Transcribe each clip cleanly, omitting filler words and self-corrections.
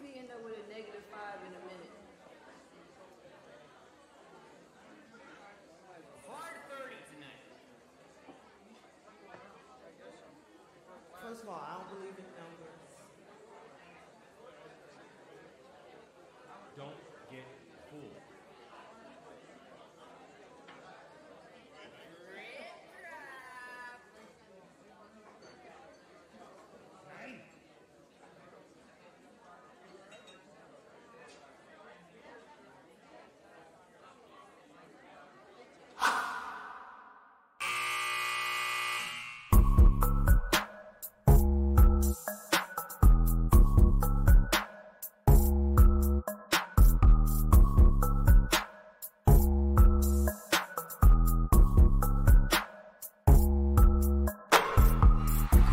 we end up with a -5 in a minute? Hard 30 tonight. First of all, I don't believe in numbers. Don't get fooled.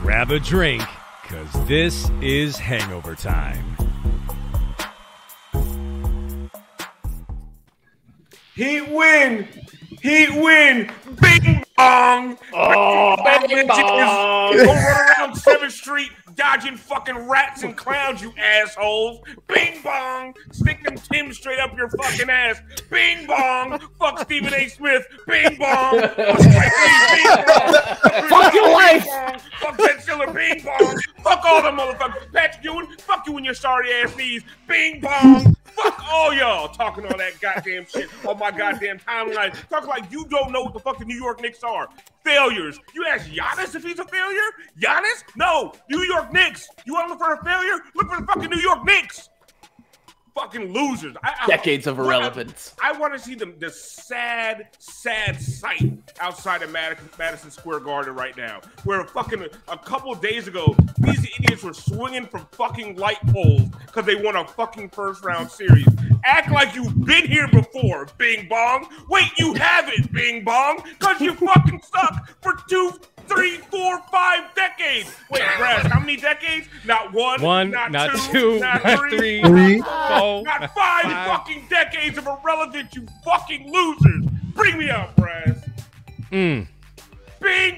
Grab a drink, because this is Hangover Time. Heat win! Heat win! Bing bong! Oh, bing bong! Go run around 7th Street dodging fucking rats and clowns, you assholes! Bing bong! Stick them Tim straight up your fucking ass! Bing bong! Fuck Stephen A. Smith! Bing bong! Fuck Spike Lee! Bing bong! Fuck your wife! Fuck Ben Stiller! Bing bong! Fuck all them motherfuckers! Patrick Ewing! Fuck you and your sorry ass knees! Bing bong! Fuck all y'all talking all that goddamn shit on my goddamn timeline. Talk like you don't know what the fuck the New York Knicks are. Failures. You ask Giannis if he's a failure? Giannis? No. New York Knicks. You want to look for a failure? Look for the fucking New York Knicks. Fucking losers. Decades of irrelevance. I want to see the sad sight outside of Madison Square Garden right now, where fucking a couple days ago, these idiots were swinging from fucking light poles because they won a fucking first-round series. Act like you've been here before, Bing Bong. Wait, you haven't, Bing Bong, because you fucking suck for 2, 3, 4, 5 decades. Wait, Brass, how many decades? Not one, not two, not three, not 5 fucking decades of irrelevant, you fucking losers. Bring me up, Brass. Bing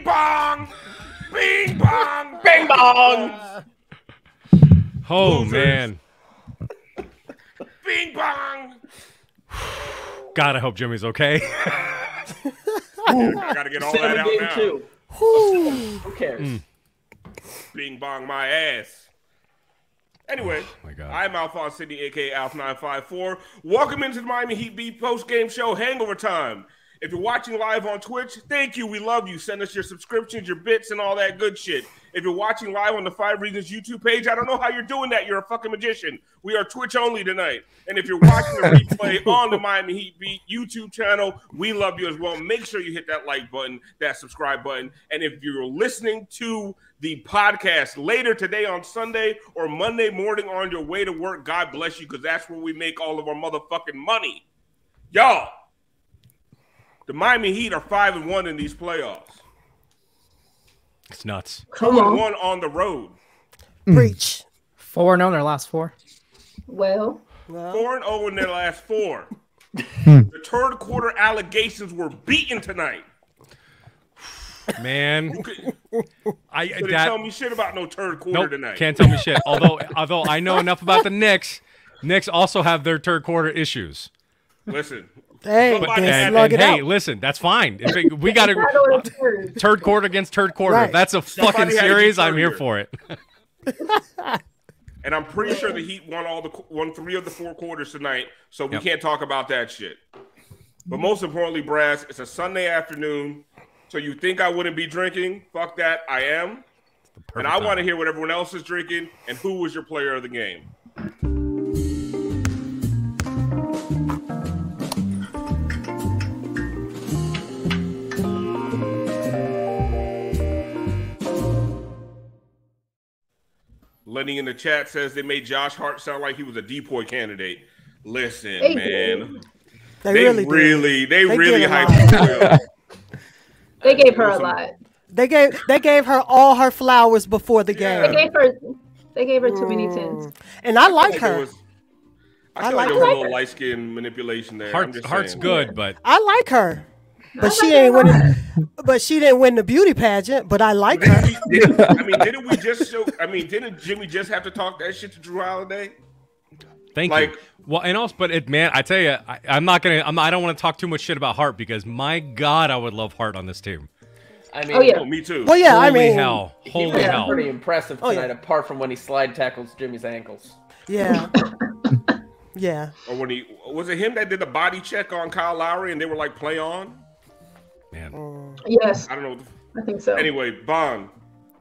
bong! Bing bong! Bing bong! Oh, Losers. man. Bing bong! God, I hope Jimmy's okay. I gotta get all that out now. Who cares? Bing bong my ass. Anyway, my God. I'm Alphonse Sidney, a.k.a. Alf954. Welcome into the Miami Heat Beat post-game show, Hangover Time. If you're watching live on Twitch, thank you. We love you. Send us your subscriptions, your bits, and all that good shit. If you're watching live on the 5 Reasons YouTube page, I don't know how you're doing that. You're a fucking magician. We are Twitch only tonight. And if you're watching the replay on the Miami Heat Beat YouTube channel, we love you as well. Make sure you hit that like button, that subscribe button. And if you're listening to the podcast later today on Sunday or Monday morning on your way to work, God bless you, because that's where we make all of our motherfucking money. Y'all, the Miami Heat are 5-1 in these playoffs. It's nuts. 2-1 on the road. Preach. 4-0 in their last 4. Well, 4-0 in their last 4. The third quarter allegations were beaten tonight. Man, tell me shit about no third quarter tonight. Can't tell me shit. Although I know enough about the Knicks. Knicks also have their third quarter issues. Listen. Hey, listen, that's fine. We got to third quarter against third quarter. Right. If that's a fucking series, I'm here for it. And I'm pretty sure the Heat won 3 of the 4 quarters tonight, so we can't talk about that shit. But most importantly, Brass, it's a Sunday afternoon, so you think I wouldn't be drinking? Fuck that, I am. And I want to hear what everyone else is drinking and who was your player of the game. Lenny in the chat says they made Josh Hart sound like he was a decoy candidate. Listen, man. They really hyped her. They gave her a lot. They gave her all her flowers before the game. They gave her too many tins. And I like her. I feel like there was a little light skin manipulation there. Heart's good, but I like her. But she ain't winning. But she didn't win the beauty pageant. But I like her. Didn't Jimmy just have to talk that shit to Drew Holiday? Thank Like- you. Well, and also, but man, I tell you, I don't want to talk too much shit about Hart because my God, I would love Hart on this team. I mean, Oh, yeah. Oh, me too. Well, yeah, Holy I mean, hell. he Holy was hell. pretty impressive Oh, yeah. tonight, apart from when he slide tackles Jimmy's ankles. yeah, yeah. Or when was it him that did the body check on Kyle Lowry and they were like play on? Man. Yes, I don't know. I think so. Anyway, Bond,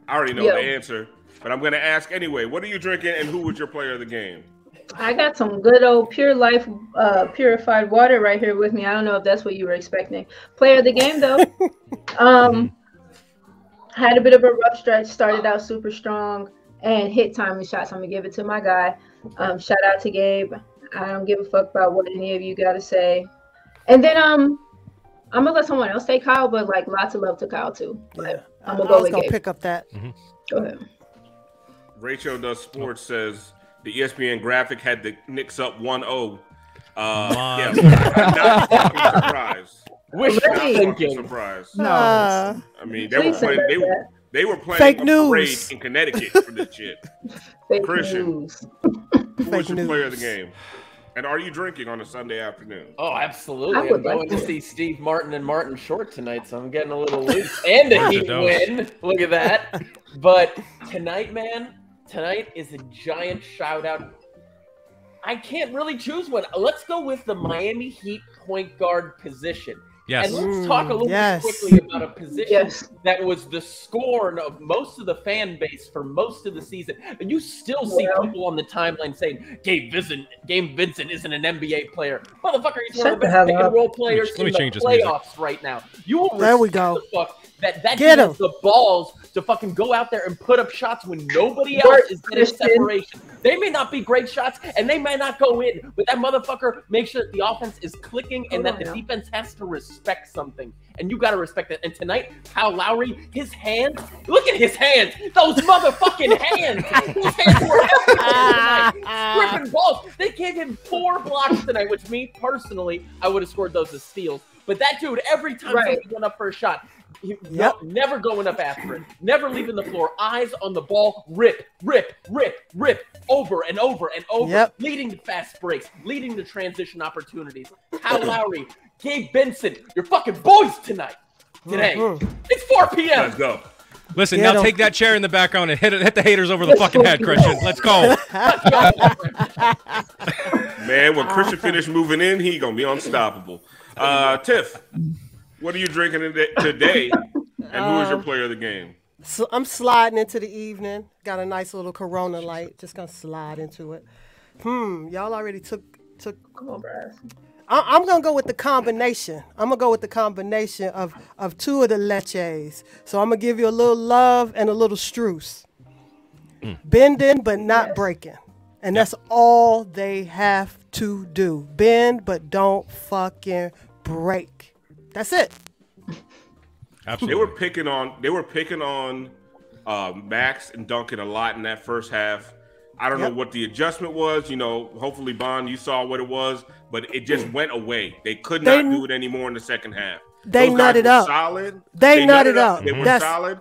I already know Yeah. the answer, but I'm gonna ask anyway. What are you drinking, and who was your player of the game? I got some good old Pure Life purified water right here with me. I don't know if that's what you were expecting. Player of the game, though. Had a bit of a rough stretch. Started out super strong and hit timely shots. I'm gonna give it to my guy. Shout out to Gabe. I don't give a fuck about what any of you got to say. And then I'm gonna let someone else say Kyle, but like lots of love to Kyle too. But I'm gonna I go was with gonna Gabe. pick up that. Go ahead. Rachel Does Sports says the ESPN graphic had the Knicks up 1-0. Yeah, I'm not fucking surprised. Wishful Not fucking thinking. surprised. Uh, I mean, they were Please say playing. that. They were playing Fake a news. parade in Connecticut for this shit. Fake Christian. news. Who was Fake your news. player of the game? And are you drinking on a Sunday afternoon? Oh, absolutely. I I'm would like going to to. see Steve Martin and Martin Short tonight, so I'm getting a little loose. And a Heat dose. win. Look at that. But tonight, man, tonight is a giant shout out. I can't really choose one. Let's go with the Miami Heat point guard position. Yes. And let's talk a little yes. bit quickly about a position Yes. that was the scorn of most of the fan base for most of the season. And you still see Well. people on the timeline saying, Gabe Vincent isn't an NBA player. Motherfucker, he's one Shut of the the hell best pick and up. roll players Let me in the change this music. playoffs right now. You will There we respect go. the fuck that Get dude has him. the balls to fucking go out there and put up shots when nobody else Work, is getting Christian. separation. They may not be great shots and they may not go in, but that motherfucker makes sure that the offense is clicking and Hold that on the now. defense has to respect something. And you got to respect that. And tonight, Kyle Lowry, his hands, look at his hands, those motherfucking hands. His hands were everywhere tonight, stripping balls. They gave him 4 blocks tonight, which me personally, I would have scored those as steals. But that dude, every time Right. somebody went up for a shot, he, Yep. never going up after it, never leaving the floor, eyes on the ball, rip, over and over and over, Yep. leading to fast breaks, leading to transition opportunities. Kyle Lowry, Gabe Benson, your fucking boys tonight. Today. It's 4 p.m. Let's go. Listen, Get now 'em. take that chair in the background and hit the haters over the fucking head, Christian. Let's go. Man, when Christian finished moving in, he gonna be unstoppable. Tiff, what are you drinking today? And who is your player of the game? So I'm sliding into the evening. Got a nice little Corona light. Just gonna slide into it. Y'all already took. Come on, Brad. I'm gonna go with the combination. I'm gonna go with the combination of 2 of the leches. So I'm gonna give you a little love and a little struce. Bending but not breaking, and that's all they have to do. Bend but don't fucking break. That's it. Absolutely. They were picking on Max and Duncan a lot in that first half. I don't know what the adjustment was. You know, hopefully, Bond, you saw what it was, but it just went away. They could not do it anymore in the second half. They Those guys nutted were up. Solid. They nutted up. They were That's- solid.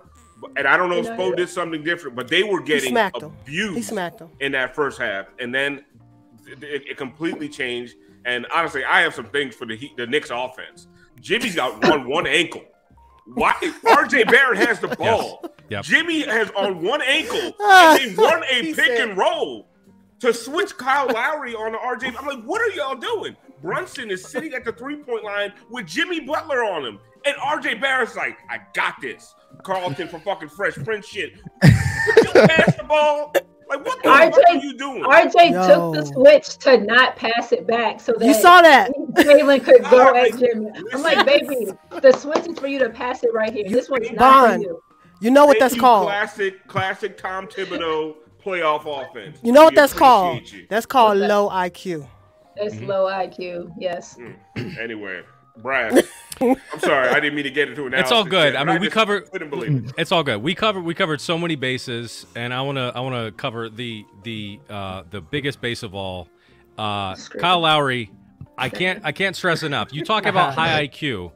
And I don't know if They Spo nutted did something different, but they were getting smacked 'em. abused He smacked 'em. in that first half. And then it completely changed. And honestly, I have some things for the Knicks offense. Jimmy's got on one ankle. Why? RJ Barrett has the ball. Yep. Jimmy has on one ankle, and they run a He pick said- and roll to switch Kyle Lowry on the RJ. I'm like, what are y'all doing? Brunson is sitting at the 3-point line with Jimmy Butler on him, and RJ Barrett's like, I got this. Carlton from fucking Fresh Prince shit. Would you pass the ball? Like, what the fuck are you doing? RJ Yo. took the switch to not pass it back so that You saw that. Jalen could go Alright, at Jimmy. I'm like, baby, the switch is for you to pass it right here. This one's not Bond. for you. You know what Thank that's you, called? Classic Tom Thibodeau playoff offense. You know what We that's called? appreciate you. That's called What's that? low IQ. It's low IQ. Yes. Anyway, Brad, I'm sorry, I didn't mean to get into an. It's all good. analysis I there, mean, but we just covered. couldn't believe it. It's all good. We covered so many bases, and I wanna cover the biggest base of all. Kyle Lowry. I can't stress enough. You talk about high IQ.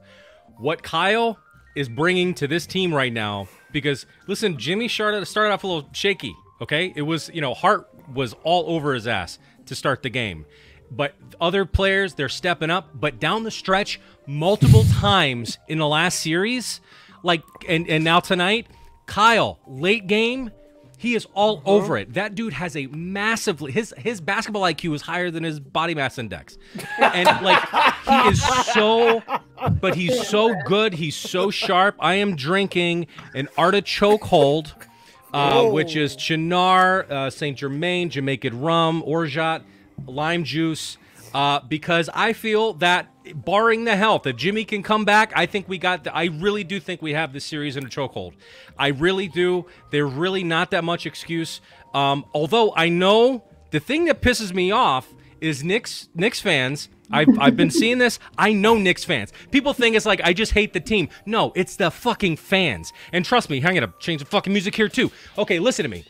What Kyle is bringing to this team right now, because listen, Jimmy started off a little shaky. Okay, it was Hart was all over his ass to start the game. But other players, they're stepping up. But down the stretch, multiple times in the last series, like and now tonight, Kyle, late game, he is all over it. That dude has a massively his basketball IQ is higher than his body mass index, and like he is so, but he's so good. He's so sharp. I am drinking an artichoke hold, which is Chinar, Saint Germain, Jamaican rum, orgeat, lime juice, because I feel that barring the health, if Jimmy can come back, I think we got. I really do think we have this series in a chokehold. I really do. There's really not that much excuse. Although I know the thing that pisses me off is Knicks fans. I've been seeing this. I know Knicks fans. People think it's like I just hate the team. No, it's the fucking fans. And trust me, I'm gonna change the fucking music here too. Okay, listen to me.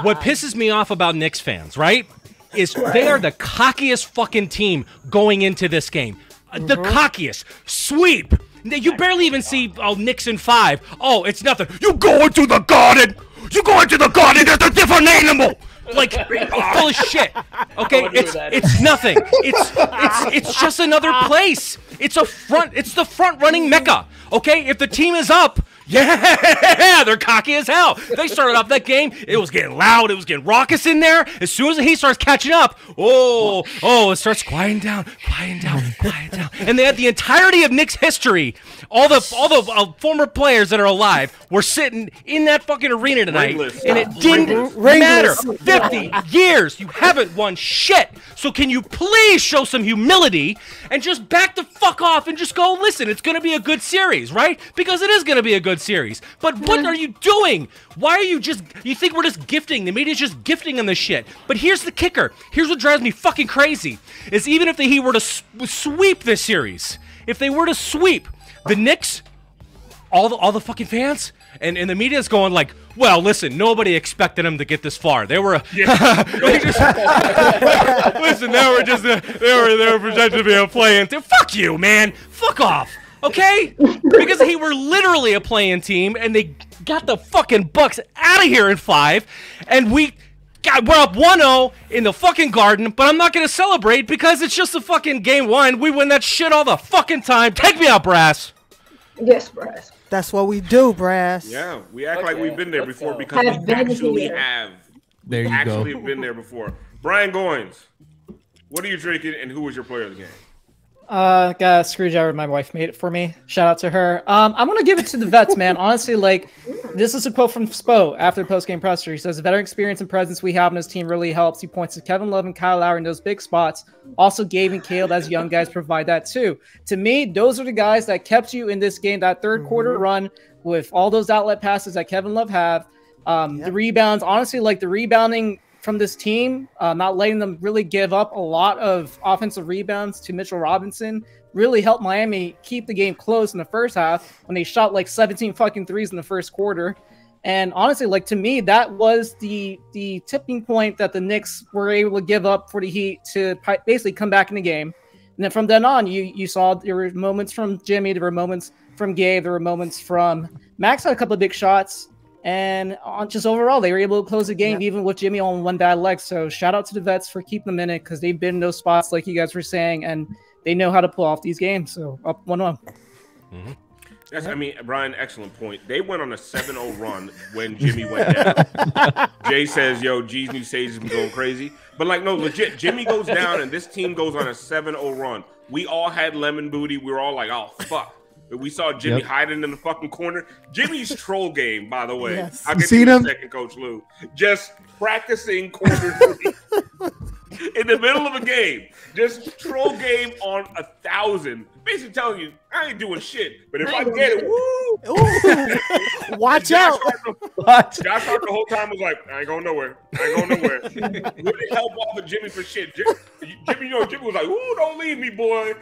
What pisses me off about Knicks fans, right, is they are the cockiest fucking team going into this game. The cockiest. Sweep. You barely even see Knicks in 5. Oh, it's nothing. You go into the garden. You go into the garden. There's a different animal. Like full of shit. Okay, it's nothing. It's just another place. It's the front running mecca. Okay, if the team is up, yeah, they're cocky as hell. They started off that game. It was getting loud. It was getting raucous in there. As soon as the Heat starts catching up, it starts quieting down. And they had the entirety of Knicks history. All the former players that are alive were sitting in that fucking arena tonight, and it didn't matter. 50 years, you haven't won shit. So can you please show some humility and just back the fuck off and just go, listen, it's going to be a good series, right? Because it is going to be a good series. But what are you doing? Why are you think we're just gifting? The media's just gifting them this shit. But here's the kicker. Here's what drives me fucking crazy, is even if the Heat were to sweep this series, if they were to sweep, the Knicks, all the fucking fans, and the media's going like, well, listen, nobody expected them to get this far. They were, listen, they were projected to be a play-in team. Fuck you, man. Fuck off. Okay? Because they were literally a play-in team, and they got the fucking Bucks out of here in 5, and we're up 1-0 in the fucking Garden, but I'm not going to celebrate because it's just a fucking game 1. We win that shit all the fucking time. Take me out, Brass. Yes, Brass. That's what we do, Brass. Yeah, we act like we've been there before because we actually have. There you actually go. have been there before. Brian Goins, what are you drinking, and who was your player of the game? Got a screwdriver. My wife made it for me. Shout out to her. I'm gonna give it to the vets, man. Honestly, like, this is a quote from Spo after the post-game presser. He says, "The veteran experience and presence we have in his team really helps." He points to Kevin Love and Kyle Lowry in those big spots. Also, Gabe and Caleb as young guys provide that too. To me, those are the guys that kept you in this game. That third quarter run with all those outlet passes that Kevin Love have. The rebounds, honestly, like the rebounding from this team, not letting them really give up a lot of offensive rebounds to Mitchell Robinson really helped Miami keep the game close in the first half when they shot like 17 fucking threes in the first quarter. And honestly, like, to me, that was the tipping point that the Knicks were able to give up for the Heat to basically come back in the game. And then from then on, you saw there were moments from Jimmy, there were moments from Gabe, there were moments from Max had a couple of big shots. And just overall, they were able to close the game even with Jimmy on one bad leg. So shout out to the vets for keeping them in it because they've been in those spots like you guys were saying, and they know how to pull off these games. So up 1-1. Mm-hmm. I mean, Brian, excellent point. They went on a 7-0 run when Jimmy went down. Jay says, yo, G's new sage has been going crazy. But, like, no, legit, Jimmy goes down and this team goes on a 7-0 run. We all had lemon booty. We were all like, oh, fuck. We saw Jimmy hiding in the fucking corner. Jimmy's troll game, by the way. Yes. I'll get to you in a second, Coach Lou. Just practicing corner three in the middle of a game. Just troll game on 1,000. Basically telling you, I ain't doing shit. But if I get it, woo! Watch out. Josh Hart the whole time was like, I ain't going nowhere. Wouldn't help off of Jimmy for shit. Jimmy was like, ooh, don't leave me, boy.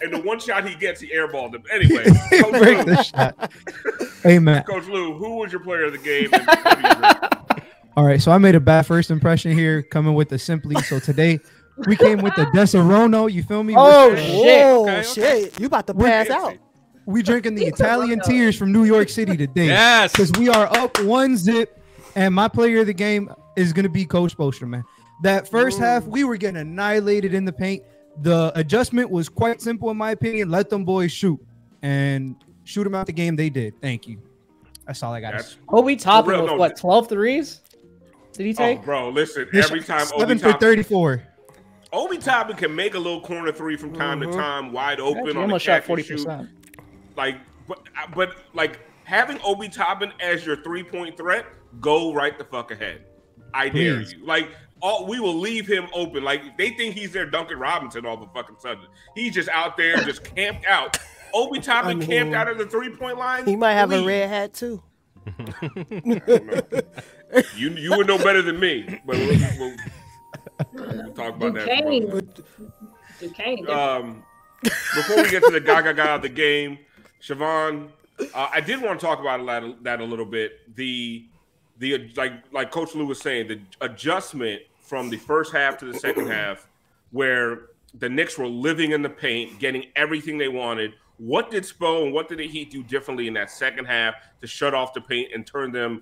And the one shot he gets, he airballed him. Anyway. Break the shot. Hey, man. Coach Lou, who was your player of the game? And what do you think? All right, so I made a bad first impression here, coming with the Simply. So today, we came with the Deserono. You feel me? Oh, shit. Shit. You about to pass out. We drinking the Italian tears from New York City today. Yes. Because we are up 1-0 And my player of the game is going to be Coach Spoelstra, man. That first half, we were getting annihilated in the paint. The adjustment was quite simple, in my opinion. Let them boys shoot. And shoot them out the game. They did. Thank you. That's all I got to say. Obi Toppin with what, 12 threes? Did he take? Oh, bro, listen, every time 7 for 34. Obi Toppin can make a little corner three from time to time, wide open. He on almost shot 40%. Like, but like having Obi Toppin as your 3-point threat, go right the fuck ahead. I dare you. Like, we will leave him open. Like, they think he's their Duncan Robinson all the fucking sudden. He's just out there, just camped out. Obi Toppin camped out of the 3-point line. He might have a red hat too. You would know better than me, but we'll talk about that. Duquesne. Before we get to the gaga of the game, Siobhan, I did want to talk about that a little bit. The like Coach Lou was saying, the adjustment from the first half to the second half, where the Knicks were living in the paint, getting everything they wanted. What did Spo and what did the Heat do differently in that second half to shut off the paint and turn a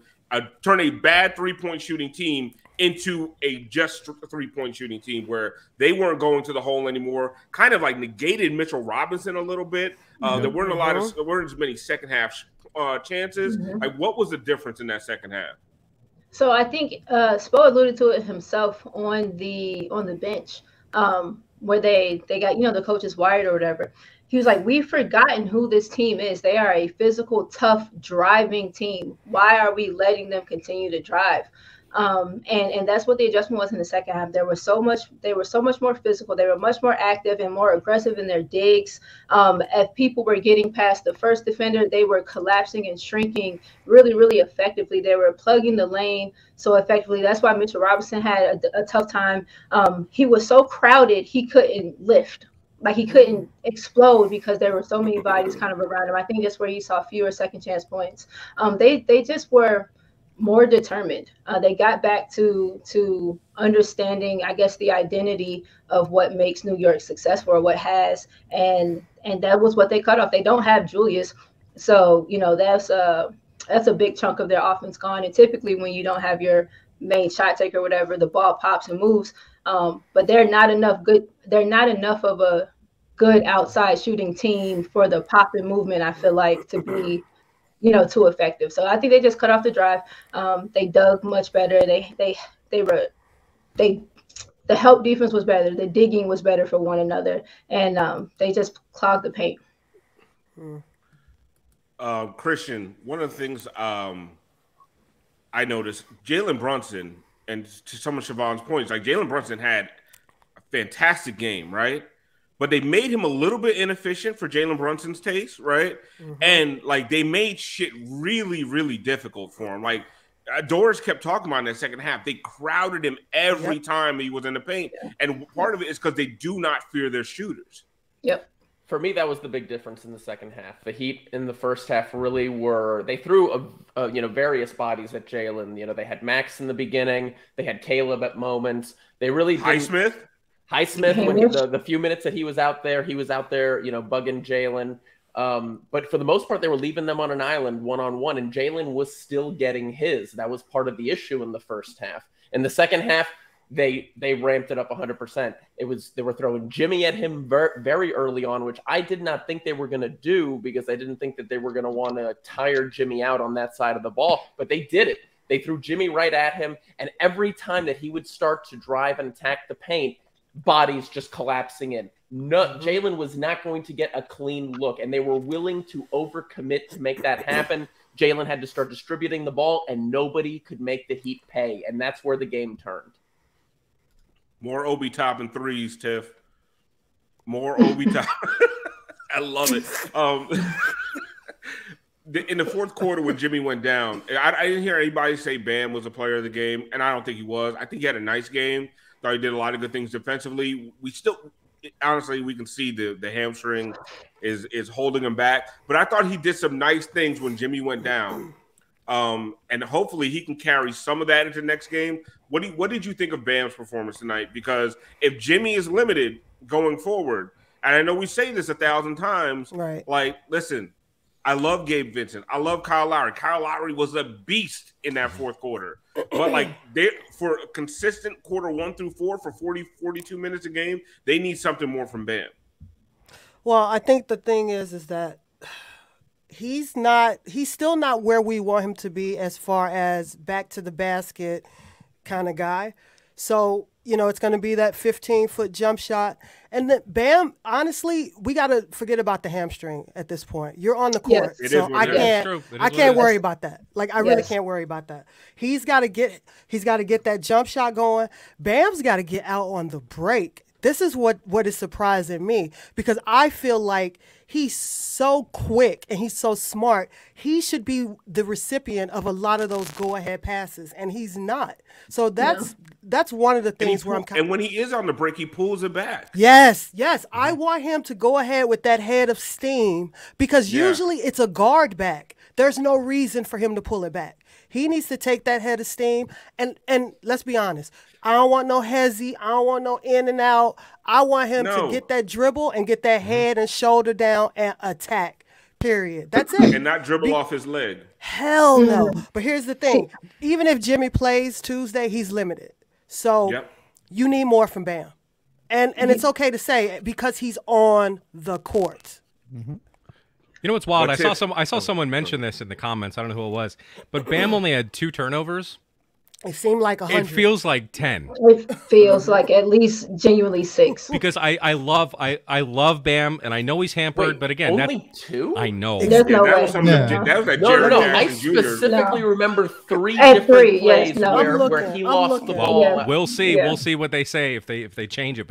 bad 3-point shooting team into a just 3-point shooting team where they weren't going to the hole anymore? Kind of like negated Mitchell Robinson a little bit. There weren't there weren't as many second half chances. Like, what was the difference in that second half? So I think Spo alluded to it himself on the bench, where they got, the coaches wired or whatever. He was like, we've forgotten who this team is. They are a physical, tough, driving team. Why are we letting them continue to drive? And that's what the adjustment was in the second half. They were so much more physical. They were much more active and more aggressive in their digs. If people were getting past the first defender, they were collapsing and shrinking really, really effectively. They were plugging the lane so effectively. That's why Mitchell Robinson had a tough time. He was so crowded, he couldn't lift. Like, he couldn't explode because there were so many bodies kind of around him. I think that's where you saw fewer second chance points. They just were more determined. They got back to understanding, I guess, the identity of what makes New York successful, or what has, and that was what they cut off. They don't have Julius, so that's a big chunk of their offense gone. And typically, when you don't have your main shot taker or whatever, the ball pops and moves. But they're not enough of a good outside shooting team for the pop and movement, I feel like, to be too effective. So I think they just cut off the drive. They dug much better. The help defense was better. The digging was better for one another, and they just clogged the paint. Christian, one of the things I noticed, Jalen Brunson, and to some of Siobhan's points, like, Jalen Brunson had a fantastic game, right? But they made him a little bit inefficient for Jalen Brunson's taste, right? And, like, they made shit really, really difficult for him. Like, Doris kept talking about in that second half. They crowded him every time he was in the paint. And part of it is because they do not fear their shooters. Yep. For me, that was the big difference in the second half. The Heat in the first half really they threw various bodies at Jalen. They had Max in the beginning. They had Caleb at moments. They really didn't. Highsmith, when the few minutes that he was out there, bugging Jalen. But for the most part, they were leaving them on an island one-on-one, and Jalen was still getting his. That was part of the issue in the first half. In the second half, they ramped it up 100%. They were throwing Jimmy at him very early on, which I did not think they were going to do, because I didn't think that they were going to want to tire Jimmy out on that side of the ball. But they did it. They threw Jimmy right at him, and every time that he would start to drive and attack the paint, bodies just collapsing in. No, Jalen was not going to get a clean look, and they were willing to overcommit to make that happen. Jalen had to start distributing the ball, and nobody could make the Heat pay, and that's where the game turned. More Obi Toppin threes, Tiff. More Obi Toppin. I love it. In the fourth quarter, when Jimmy went down, I didn't hear anybody say Bam was a player of the game, and I don't think he was. I think he had a nice game. Thought he did a lot of good things defensively. Honestly, we can see the hamstring is holding him back. But I thought he did some nice things when Jimmy went down. And hopefully he can carry some of that into the next game. What did you think of Bam's performance tonight? Because if Jimmy is limited going forward, and I know we say this 1,000 times, right? Like, listen, I love Gabe Vincent. I love Kyle Lowry. Kyle Lowry was a beast in that fourth quarter. But like for a consistent quarter 1 through 4 for 40, 42 minutes a game, they need something more from Bam. Well, I think the thing is that he's still not where we want him to be as far as back to the basket kind of guy. So, it's going to be that 15-foot jump shot. And then Bam, honestly, we got to forget about the hamstring at this point. You're on the court. Yes. So I can't worry about that. Like, I really can't worry about that. He's got to get that jump shot going. Bam's got to get out on the break. This is what is surprising me, because I feel like he's so quick and he's so smart. He should be the recipient of a lot of those go-ahead passes, and he's not. So that's one of the things where and when he is on the break, he pulls it back. Yes. I want him to go ahead with that head of steam, because usually it's a guard back. There's no reason for him to pull it back. He needs to take that head of steam, and let's be honest. I don't want no hezzy. I don't want no in and out. I want him to get that dribble and get that head and shoulder down and attack, period. That's it. And not dribble off his leg. Hell no. But here's the thing. Even if Jimmy plays Tuesday, he's limited. So you need more from Bam. And it's okay to say because he's on the court. You know what's wild? I saw someone mention this in the comments. I don't know who it was. But Bam only had 2 turnovers. It seemed like 100. It feels like 10. It feels like at least genuinely 6. Because I love Bam, and I know he's hampered, but again, only 2? I know. There's no way. That was like Jared No. Jackson I Jr. specifically remember 3 different plays where he lost the ball. Yeah. We'll see. We'll see what they say if they change it.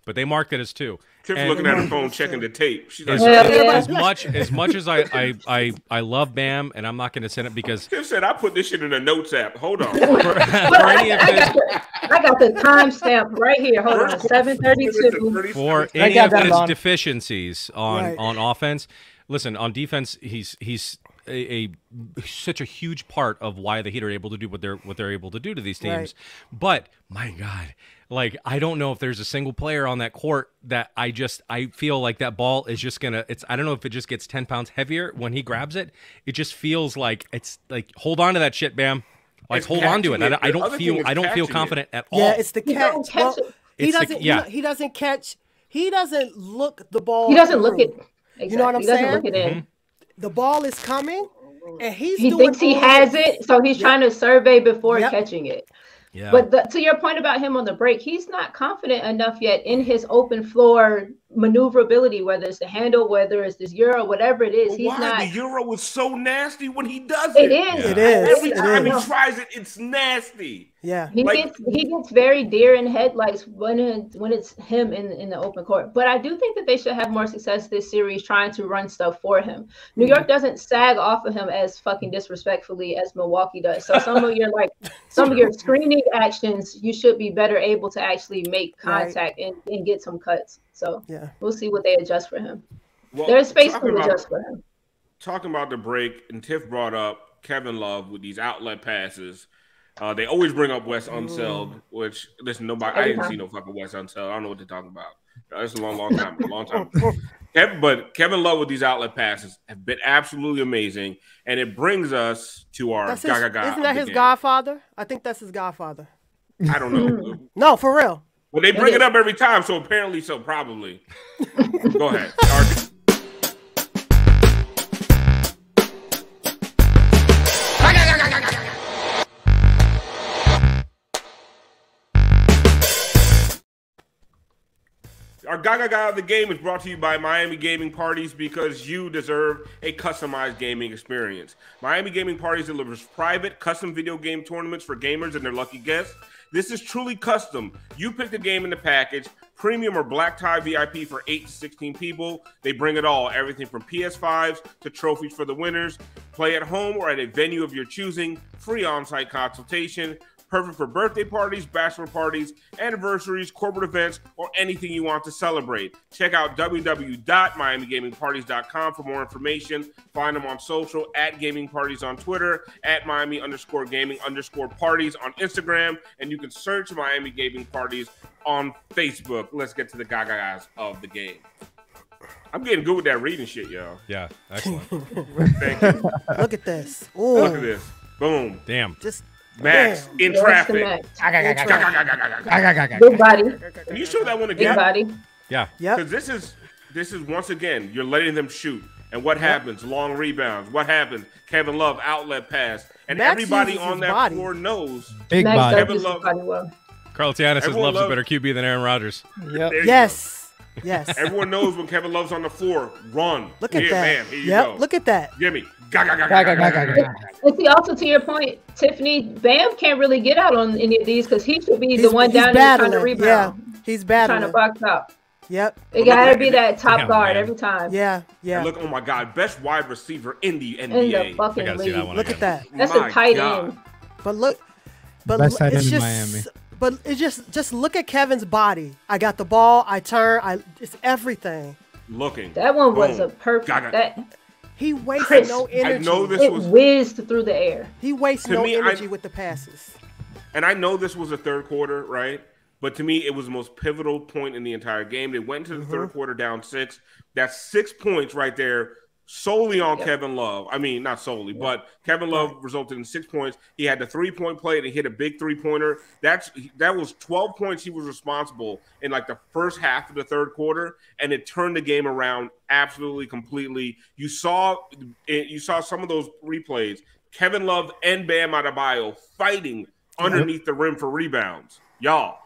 But they marked it as 2. Tiff's looking at her phone, checking the tape. She's like, as much as I love Bam, and I'm not going to send it because Tiff said I put this shit in a notes app. Hold on. for any of this, I got the timestamp right here. Hold on, 7:32. for any of his deficiencies on offense. Listen, on defense, he's such a huge part of why the Heat are able to do what they're able to do to these teams. Right. But my God, like I don't know if there's a single player on that court that I feel like that ball is just gonna. I don't know if it just gets 10 pounds heavier when he grabs it. It just feels like it's like hold on to that shit, Bam. Like It's hold on to it. I don't feel catching confident at all. Yeah, it's the catch. Well, he It's doesn't. He doesn't catch. He doesn't look the ball. He doesn't look it. Exactly. You know what I'm he doesn't saying? Look it in. The ball is coming, and he thinks he has it, so he's trying to survey before catching it. Yeah. But to your point about him on the break, he's not confident enough yet in his open floor maneuverability, whether it's the handle, whether it's this Euro, whatever it is. He's not. The Euro is so nasty when he does it. It is. It is. Every time he tries it, it's nasty. Yeah. He gets very deer in headlights when it's him in the open court. But I do think that they should have more success this series trying to run stuff for him. New York doesn't sag off of him as fucking disrespectfully as Milwaukee does. So some of your screening actions, you should be better able to actually make contact and get some cuts. So we'll see what they adjust for him. Well, There's space to adjust for him. Talking about the break, and Tiff brought up Kevin Love with these outlet passes. They always bring up Wes Unseld, which listen, I didn't see no fucking Wes Unseld. I don't know what they're talking about. That's a long time. But Kevin Love with these outlet passes have been absolutely amazing, and it brings us to our Isn't that his godfather? I think that's his godfather. I don't know. No, for real. Well, they bring it up every time, so apparently, probably. Go ahead. Our Gaga of the game is brought to you by Miami Gaming Parties because you deserve a customized gaming experience. Miami Gaming Parties delivers private, custom video game tournaments for gamers and their lucky guests. This is truly custom. You pick the game in the package, premium or black tie VIP for 8 to 16 people. They bring it all, everything from PS5s to trophies for the winners. Play at home or at a venue of your choosing, free on-site consultation. Perfect for birthday parties, bachelor parties, anniversaries, corporate events, or anything you want to celebrate. Check out www.miamigamingparties.com for more information. Find them on social at Gaming Parties on Twitter, at Miami_gaming_parties on Instagram, and you can search Miami Gaming Parties on Facebook. Let's get to the Gagas of the game. I'm getting good with that reading shit, yo. Yeah, excellent. Thank you. Look at this. Ooh. Look at this. Boom. Damn. Just Max damn. in Yes, traffic. the Max. Big body. Can you show that one Big again? body. Yeah. Yep. Because this is once again, you're letting them shoot. And what happens? Long rebounds. What happens? Kevin Love outlet pass. And Max everybody uses on his that body. floor knows. Big Max body. does Kevin use his Love. body well. Carl Tiana says Everyone Love's a loves- better QB than Aaron Rodgers. Yep. There you Yes. Yes. Everyone knows when Kevin Love's on the floor, run. Look at Here, that. Bam, here you Yep. go. Look at that. Gimme. Ga. And see, also to your point, Tiffany, Bam can't really get out on any of these because he should be the one He's down there trying to battling. rebound, Yeah. He's trying battling. to box out. Yep. It gotta look be at that top Damn, guard man. every time. Yeah. Yeah. Look, oh my God, best wide receiver in the In NBA. the fucking I gotta see league. that one Look at again. that. That's My a tight God. end. But look. But Best tight it's end in just. Miami. But it's just look at Kevin's body. I got the ball. I turn. It's everything. Looking. That one was Boom. a perfect. Gaga. That He wastes Chris, no I energy. know this it was, whizzed through the air. He wastes To no me, energy with the passes. and I know this was a third quarter, right? But to me, it was the most pivotal point in the entire game. They went to the third quarter down 6. That's 6 points right there, solely on Kevin Love. I mean, not solely, but Kevin Love resulted in 6 points. He had the 3-point play and he hit a big 3-pointer. That was 12 points he was responsible in like the first half of the third quarter, and it turned the game around absolutely completely. You saw some of those replays. Kevin Love and Bam Adebayo fighting underneath the rim for rebounds. Y'all.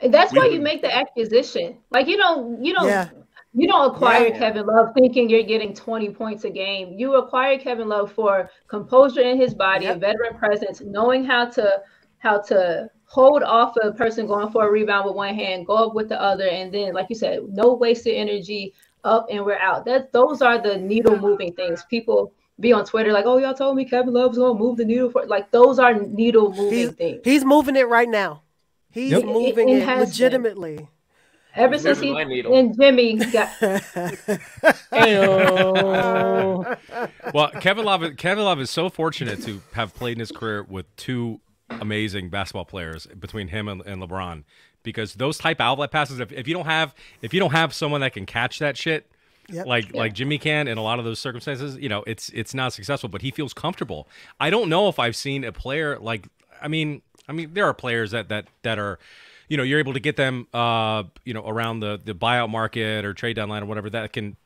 And that's why you make the acquisition. Like you don't Yeah. you don't acquire Yeah. Kevin Love thinking you're getting 20 points a game. You acquire Kevin Love for composure in his body and veteran presence, knowing how to hold off a person going for a rebound with one hand, go up with the other, and then, like you said, no wasted energy, up and we're out. Those are the needle moving things. People be on Twitter like, "Oh, y'all told me Kevin Love's gonna move the needle for," like those are needle moving things. He's moving it right now. He's Yep. moving It it has been. legitimately. Ever since he my needle. and Jimmy got Ayo. Well, Kevin Love is so fortunate to have played in his career with two amazing basketball players between him and LeBron, because those type outlet passes, if you don't have someone that can catch that shit, like Jimmy can in a lot of those circumstances, it's not successful. But he feels comfortable. I don't know if I've seen a player like. I mean, there are players that are. You're able to get them, around the buyout market or trade deadline or whatever that can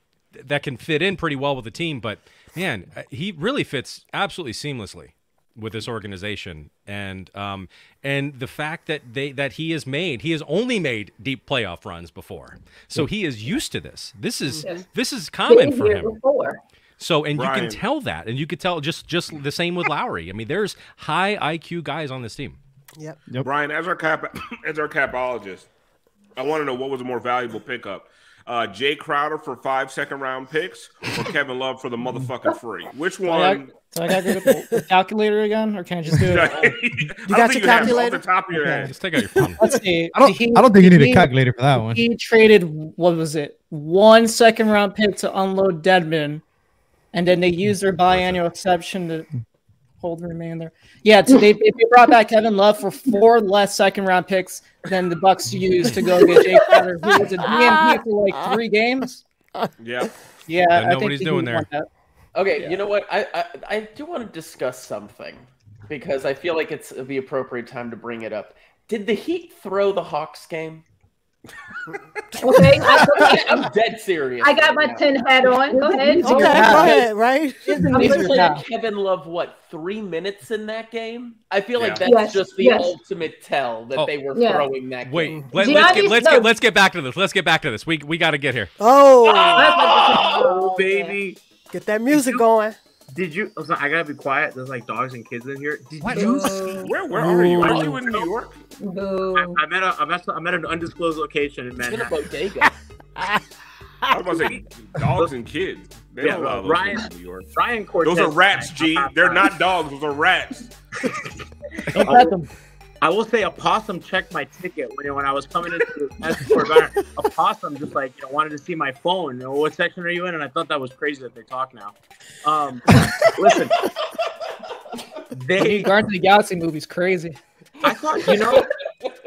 fit in pretty well with the team. But man, he really fits absolutely seamlessly with this organization, and the fact that he has only made deep playoff runs before, so he is used to this. This is common for him. before. So, and Brian. you can tell that, and you could tell just the same with Lowry. I mean, there's high IQ guys on this team. Yep. Brian, as our capologist, I want to know what was a more valuable pickup. Jay Crowder for 5 second-round picks or Kevin Love for the motherfucking free? Which one? So I got to go with the calculator again, or can I just do it? You got your calculator? Off the top of your head. Just take out your phone. Let's see. I don't think you need a calculator for that one. He traded, what was it, 1 second-round pick to unload Deadman, and then they used their biannual exception to hold the remainder. Yeah, so they brought back Kevin Love for 4 less second-round picks than the Bucks used to go get Jay Crowder, who was a DMP for like 3 games. Yeah. Yeah, I I know think what he's he doing would there. want that. Okay, you know what? I do want to discuss something because I feel like it's the appropriate time to bring it up. Did the Heat throw the Hawks game? Okay, I'm dead serious. I got my right now. 10 hat on. Go ahead. Okay, go ahead, right? They These played are Kevin Love, 3 minutes in that game? I feel like Yeah. that's Yes, just the yes. ultimate tell that they were Yeah. throwing that Wait, game. let's get back to this. Let's get back to this. We got to get here. Oh, Oh, baby. get that music going. Did you? Oh, sorry, I gotta be quiet. There's like dogs and kids in here. Did What? you see? Where are you? Are you in New York? Boo. I'm at an undisclosed location in It's in a Manhattan. bodega. I was about to say dogs and kids. They don't allow those Ryan- things in New York. Ryan Cortez. Those are rats, G. They're not dogs. Those are rats. Don't pet them. I will say a possum checked my ticket when I was coming into Escort Bar. A possum just wanted to see my phone. What section are you in? And I thought that was crazy that they talk now. Listen, The Guardians of the Galaxy movie's crazy. I thought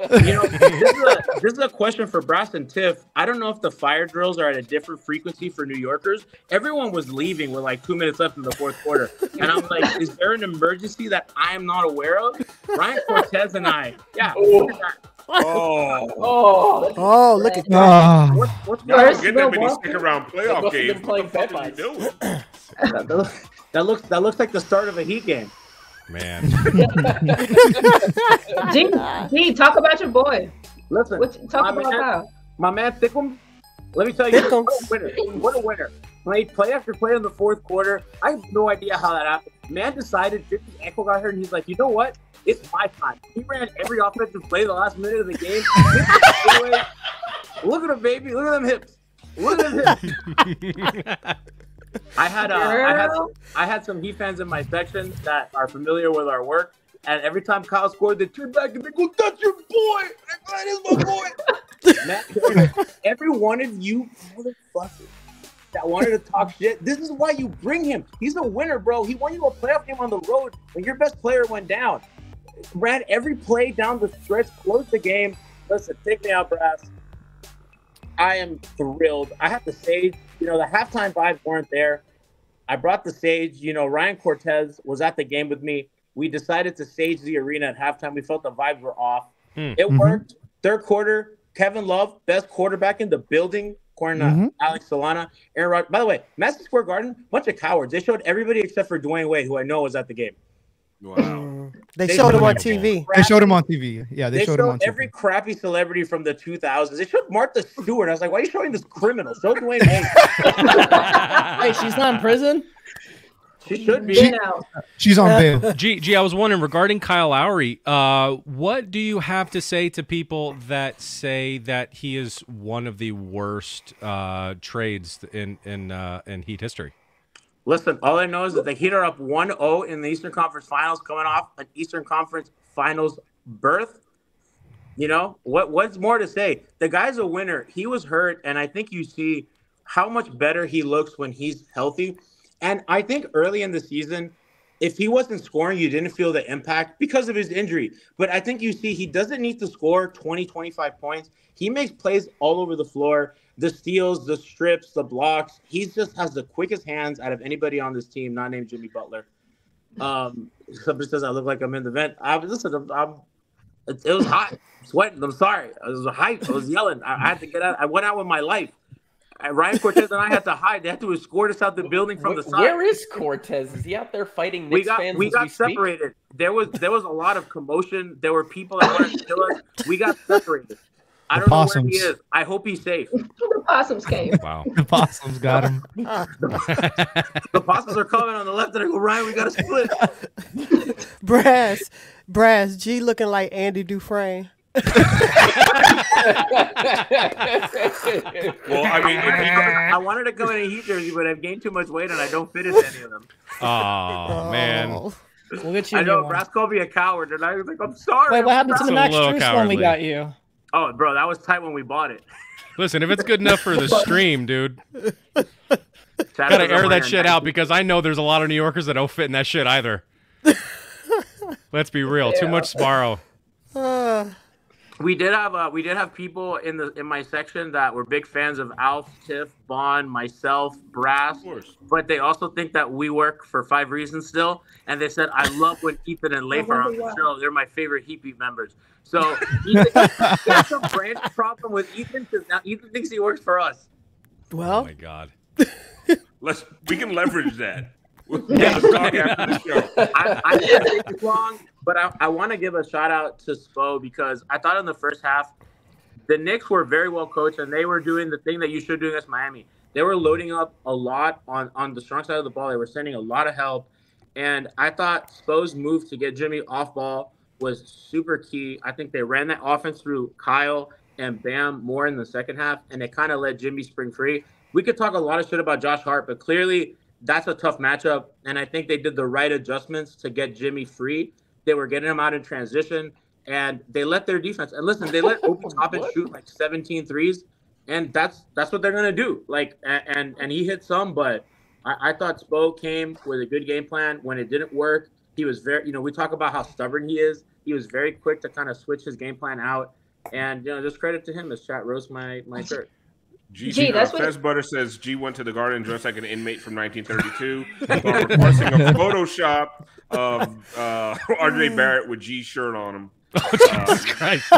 This is a question for Brass and Tiff. I don't know if the fire drills are at a different frequency for New Yorkers. Everyone was leaving with like 2 minutes left in the fourth quarter. And I'm like, is there an emergency that I am not aware of? Ryan Cortez and I. Yeah. Look at that. Oh, look at that. Ah. What's Y'all going don't get that many stick around playoff must have been games. What the playing fuck are you doing? That looks like the start of a Heat game. Man. G, talk about your boy. Listen, Talk about Kyle. my man Thickum. Let me tell you, Thickums. what a winner! Play after play in the fourth quarter. I have no idea how that happened. Man decided 50 ankle got hurt, and he's like, you know what? It's my time. He ran every offensive play the last minute of the game. Look at him, baby. Look at them hips. Look at them hips. I had some Heat fans in my section that are familiar with our work, and every time Kyle scored, they turn back and they go, "That's your boy. That is my boy." Man, every one of you motherfuckers that wanted to talk shit, this is why you bring him. He's a winner, bro. He won you a playoff game on the road when your best player went down. Ran every play down the stretch, closed the game. Listen, take me out, Brass. I am thrilled. I have to say, the halftime vibes weren't there. I brought the stage. Ryan Cortez was at the game with me. We decided to stage the arena at halftime. We felt the vibes were off. It worked. Third quarter, Kevin Love, best quarterback in the building, according to Alex Solana. Aaron Rodgers. By the way, Madison Square Garden, bunch of cowards. They showed everybody except for Dwayne Wade, who I know was at the game. Wow. They showed him on TV. They showed him on TV. Yeah, they showed him on TV. Every crappy celebrity from the 2000s. They showed Martha Stewart. I was like, why are you showing this criminal? Show Dwayne Wade. Hey, she's not in prison? She should be. She's on bail. G, I was wondering regarding Kyle Lowry, what do you have to say to people that say that he is one of the worst trades in Heat history? Listen, all I know is that the Heat are up 1-0 in the Eastern Conference Finals, coming off an Eastern Conference Finals berth. What's more to say? The guy's a winner. He was hurt, and I think you see how much better he looks when he's healthy. And I think early in the season, if he wasn't scoring, you didn't feel the impact because of his injury. But I think you see he doesn't need to score 20, 25 points. He makes plays all over the floor. The steals, the strips, the blocks. He just has the quickest hands out of anybody on this team, not named Jimmy Butler. Somebody says I look like I'm in the vent. It was hot. Sweating. I'm sorry. It was hype. I was yelling. I had to get out. I went out with my life. Ryan Cortez and I had to hide. They had to escort us out the building from the side. Where is Cortez? Is he out there fighting Knicks fans? We got separated. There was a lot of commotion. There were people that wanted to kill us. We got separated. I don't know where he is. I hope he's safe. The possums came. Wow. The possums got him. The possums are coming on the left, and I go, Ryan, we got to split. Brass, G looking like Andy Dufresne. Well, I mean, I wanted to come in a Heat jersey, but I've gained too much weight, and I don't fit into any of them. Oh, man. We'll get you I know, one. Brass called me a coward, and I was like, I'm sorry. Wait, what happened to the Max a little Strus one cowardly. we got you? Oh, bro, that was tight when we bought it. Listen, if it's good enough for the stream, dude, Shout gotta out to air the that shit out 190. because I know there's a lot of New Yorkers that don't fit in that shit either. Let's be real. Too much Sparrow. We did have people in my section that were big fans of Alf, Tiff, Bond, myself, Brass, but they also think that we work for 5 Reasons still, and they said I love when Ethan and Leif are on the show. They're my favorite Heat Beat members. So Ethan, there's some branch problem with Ethan because now Ethan thinks he works for us. Oh Well, my God. we can leverage that. Let's talk after the show. I can't take this long, but I want to give a shout out to Spo because I thought in the first half the Knicks were very well coached and they were doing the thing that you should do against Miami. They were loading up a lot on the strong side of the ball. They were sending a lot of help, and I thought Spo's move to get Jimmy off ball was super key. I think they ran that offense through Kyle and Bam more in the second half, and it kind of let Jimmy spring free. We could talk a lot of shit about Josh Hart, but clearly that's a tough matchup, and I think they did the right adjustments to get Jimmy free. They were getting him out in transition, and they let their defense. And listen, they let Obi Toppin shoot like 17 threes, and that's what they're gonna do. Like, and he hit some, but I thought Spo came with a good game plan. When it didn't work, He was very, we talk about how stubborn he is. He was very quick to kind of switch his game plan out. And, just credit to him as chat roast my shirt. G, that's what Fez Butter says G went to the Garden dressed like an inmate from 1932 while requesting a Photoshop of RJ Barrett with G's shirt on him. Jesus Christ.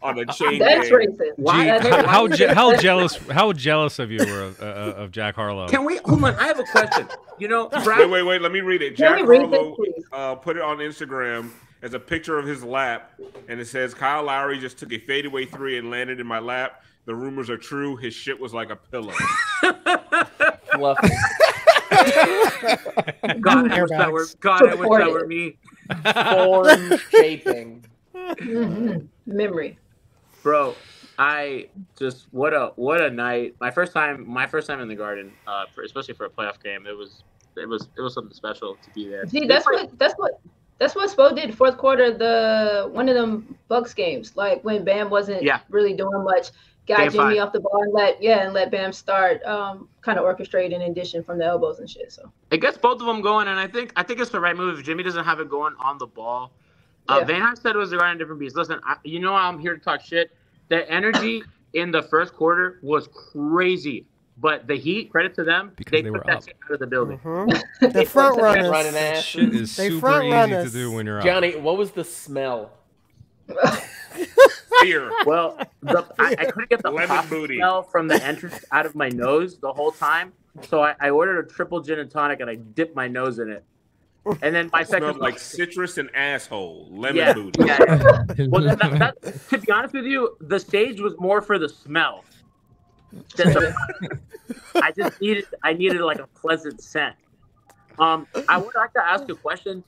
on the chain. That's gang. racist. How jealous of you were of Jack Harlow? Can we hold on? I have a question. Wait. Let me read it. Jack Harlow put it on Instagram as a picture of his lap, and it says Kyle Lowry just took a fadeaway three and landed in my lap. The rumors are true. His shit was like a pillow. Fluffy. God, I wish that were me. Form shaping. Memory. Bro, I just what a night. My first time in the Garden, especially for a playoff game. It was something special to be there. See, that's what Spo did fourth quarter, one of them Bucks games, like when Bam wasn't really doing much. Got Jimmy off the ball and let Bam start kind of orchestrating in addition from the elbows and shit. So it gets both of them going, and I think it's the right move. If Jimmy doesn't have it going on the ball, Van Hine said it was the Garden different beast. Listen, I'm here to talk shit. The energy in the first quarter was crazy, but the Heat, credit to them, they took that shit out of the building. Mm-hmm. The front runners. Running ass. Shit is super easy to do when you're out. Johnny, what was the smell? Beer. Well, I couldn't get the pop smell from the entrance out of my nose the whole time, so I ordered a triple gin and tonic and I dipped my nose in it. And then my second like citrus and asshole, lemon booty. Yeah. Well, that, to be honest with you, the stage was more for the smell. I needed like a pleasant scent. I would like to ask a question.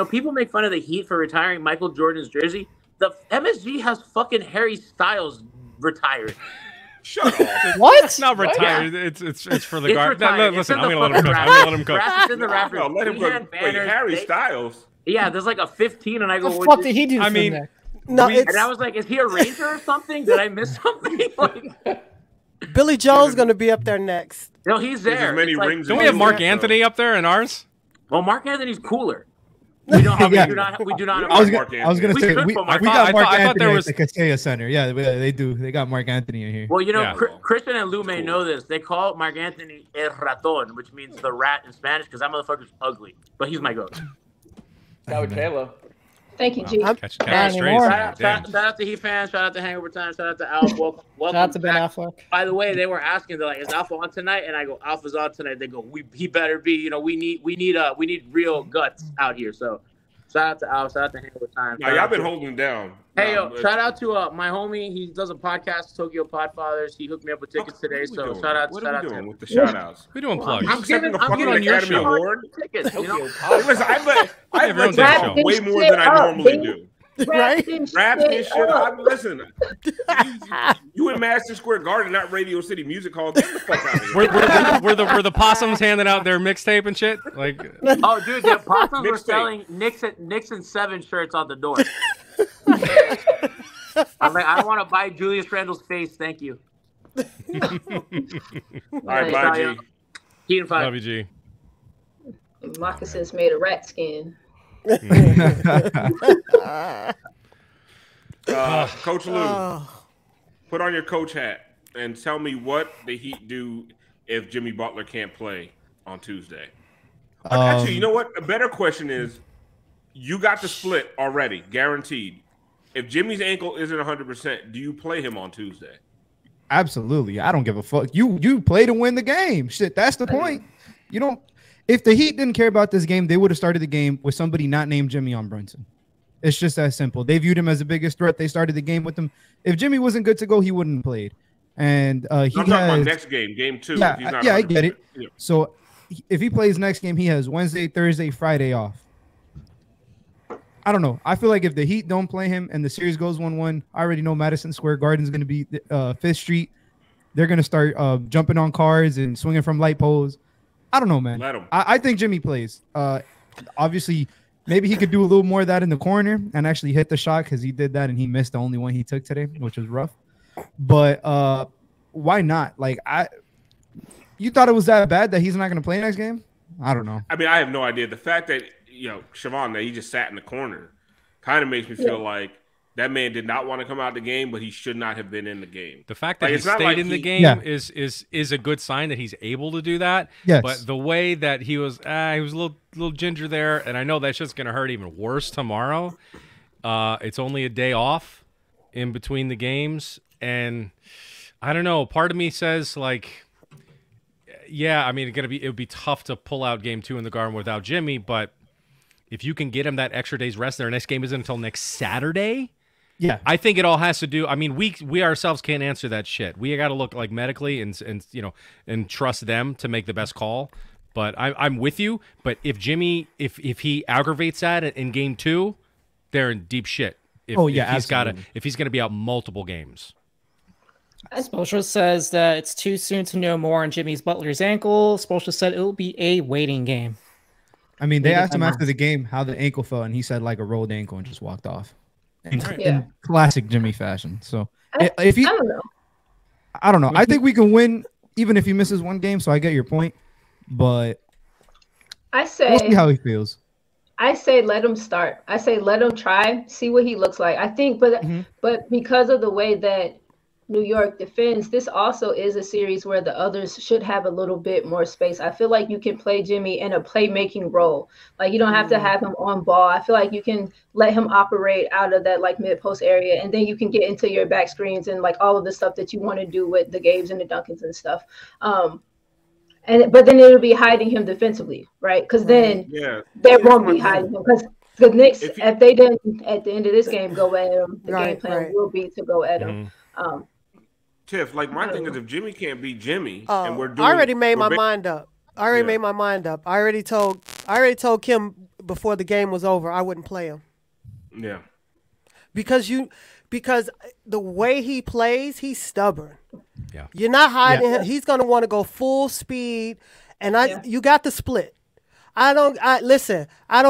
People make fun of the Heat for retiring Michael Jordan's jersey. The MSG has fucking Harry Styles retired. Shut up. What? It's not retired. Yeah. It's for the guard. Listen, I'm gonna let him cook. In the rafters. No, let him go. Wait, Harry Styles. Yeah, there's like a 15, and I go. What the fuck did he do? And I was like, is he a Ranger or something? Did I miss something? Billy Joel's gonna be up there next. No, he's there. Don't we have Mark Anthony up there in ours? Well, Mark Anthony's cooler. We don't have. We do not. I was gonna say we got Mark Anthony at the Kaseya Center. Yeah, they do. They got Mark Anthony in here. Well, Christian and Lou may know this. They call Mark Anthony El Raton, which means the rat in Spanish, because that motherfucker's ugly. But he's my goat. Shout out to Kayla. Thank you, G. Shout out to Heat fans. Shout out to Hangover Time. Shout out to Alf. Welcome shout out to Ben Affleck. By the way, they were asking, they're like, "Is Alpha on tonight?" And I go, "Alpha's on tonight." They go, "He better be." We need real guts out here. So, shout out to Alf. Shout out to Hangover Time. No, y'all been holding down. Hey, shout out to my homie. He does a podcast, Tokyo Podfathers. He hooked me up with tickets today. So shout out. What are we doing with the shout outs? We're doing plugs. I'm accepting a fucking Academy Award. Tickets. Listen, I rap way more than I normally do. Right? Rap and shit. Listen, you in Madison Square Garden, not Radio City Music Hall. Get the fuck out of here. Were the possums handing out their mixtape and shit? Like, oh, dude, the possums were selling Knicks and 7 shirts on the door. I'm like, I don't want to buy Julius Randle's face. Thank you. All right, bye, G. Heat and 5. Love you, G. Moccasins made of rat skin. Coach Lou, put on your coach hat and tell me what the Heat do if Jimmy Butler can't play on Tuesday. Actually, you know what? A better question is, you got the split already, guaranteed. If Jimmy's ankle isn't 100%, do you play him on Tuesday? Absolutely. I don't give a fuck. You play to win the game. Shit, that's the point. You don't. If the Heat didn't care about this game, they would have started the game with somebody not named Jimmy on Brunson. It's just that simple. They viewed him as the biggest threat. They started the game with him. If Jimmy wasn't good to go, he wouldn't have played. And I'm talking about next game, game 2. Yeah, I get it. Yeah. So if he plays next game, he has Wednesday, Thursday, Friday off. I don't know. I feel like if the Heat don't play him and the series goes 1-1, I already know Madison Square Garden is going to be 5th Street. They're going to start jumping on cars and swinging from light poles. I don't know, man. Let him. I think Jimmy plays. Obviously, maybe he could do a little more of that in the corner and actually hit the shot, because he did that and he missed the only one he took today, which was rough. But why not? Like, you thought it was that bad that he's not going to play next game? I don't know. I mean, I have no idea. The fact that Siobhan, that he just sat in the corner, kind of makes me feel like that man did not want to come out the game, but he should not have been in the game. The fact that he stayed in the game is a good sign that he's able to do that. Yes. But the way that he was a little ginger there, and I know that's just going to hurt even worse tomorrow. It's only a day off in between the games, and I don't know. Part of me says like, yeah, I mean, it would be tough to pull out game 2 in the Garden without Jimmy, but if you can get him that extra day's rest, their next game isn't until next Saturday. Yeah, I think it all has to do. I mean, we ourselves can't answer that shit. We got to look like medically and trust them to make the best call. But I'm with you. But if Jimmy, if he aggravates that in game 2, they're in deep shit. If he's going to be out multiple games. Spoelstra says that it's too soon to know more on Jimmy's Butler's ankle. Spoelstra said it will be a waiting game. I mean, they asked him after the game how the ankle felt, and he said like a rolled ankle and just walked off. In classic Jimmy fashion. So if he, I don't know. I think we can win even if he misses one game. So I get your point, but we'll see how he feels. I say let him start. I say let him try, see what he looks like. I think, but because of the way that New York defends, this also is a series where the others should have a little bit more space. I feel like you can play Jimmy in a playmaking role. Like you don't have to have him on ball. I feel like you can let him operate out of that like mid-post area, and then you can get into your back screens and like all of the stuff that you want to do with the Gabes and the Duncans and stuff. But then it'll be hiding him defensively, right? Because then they won't be hiding him because the Knicks, if they didn't at the end of this game go at him, the game plan will be to go at him. Tiff, like my thing is if Jimmy can't beat Jimmy, and we're doing, I already made my mind up. I already told Kim before the game was over I wouldn't play him. Yeah. Because the way he plays, he's stubborn. Yeah. You're not hiding him. He's gonna want to go full speed, and you got the split. I don't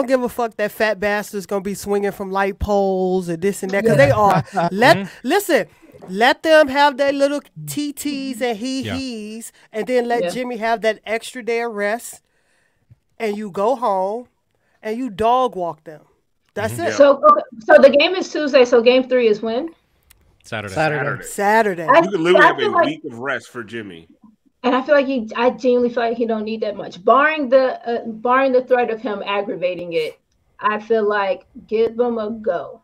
give a fuck that fat bastard's gonna be swinging from light poles and this and that because they are. Let them have their little TTs and he's, and then let Jimmy have that extra day of rest, and you go home, and you dog walk them. That's it. So the game is Tuesday. So game 3 is when? Saturday. You could literally have a week of rest for Jimmy. And I feel like I genuinely feel like he don't need that much, barring the threat of him aggravating it. I feel like give him a go.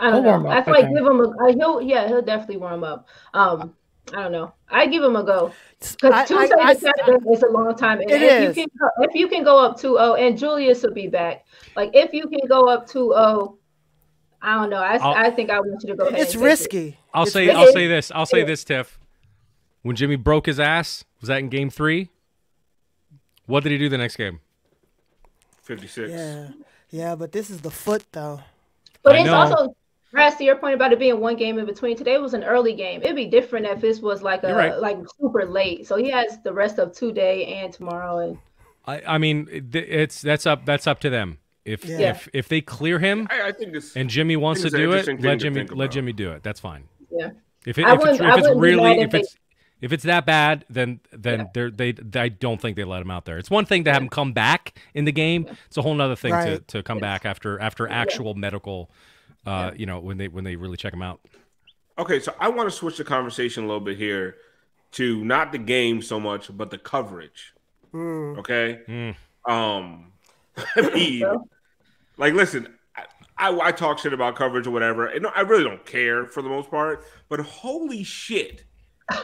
I don't know. I feel like give him he'll definitely warm up. I don't know. I give him a go because Tuesday to Saturday is a long time. And if you can go up 2-0, and Julius will be back. Like if you can go up 2-0, I don't know. I think I want you to go ahead. It's risky. I'll say this, Tiff. When Jimmy broke his ass, was that in game 3? What did he do the next game? 56. Yeah, but this is the foot though. But it's also, Raz, to your point about it being one game in between. Today was an early game. It'd be different if this was like like super late. So he has the rest of today and tomorrow. And I mean, that's up to them. If they clear him, I think this, and Jimmy wants to do it, let Jimmy do it. That's fine. Yeah. If it's that bad, then I don't think they let him out there. It's one thing to have him come back in the game. It's a whole other thing to come back after actual medical, when they really check him out. Okay, so I want to switch the conversation a little bit here to not the game so much, but the coverage. Okay. I mean, like, listen, I talk shit about coverage or whatever, and I really don't care for the most part. But holy shit.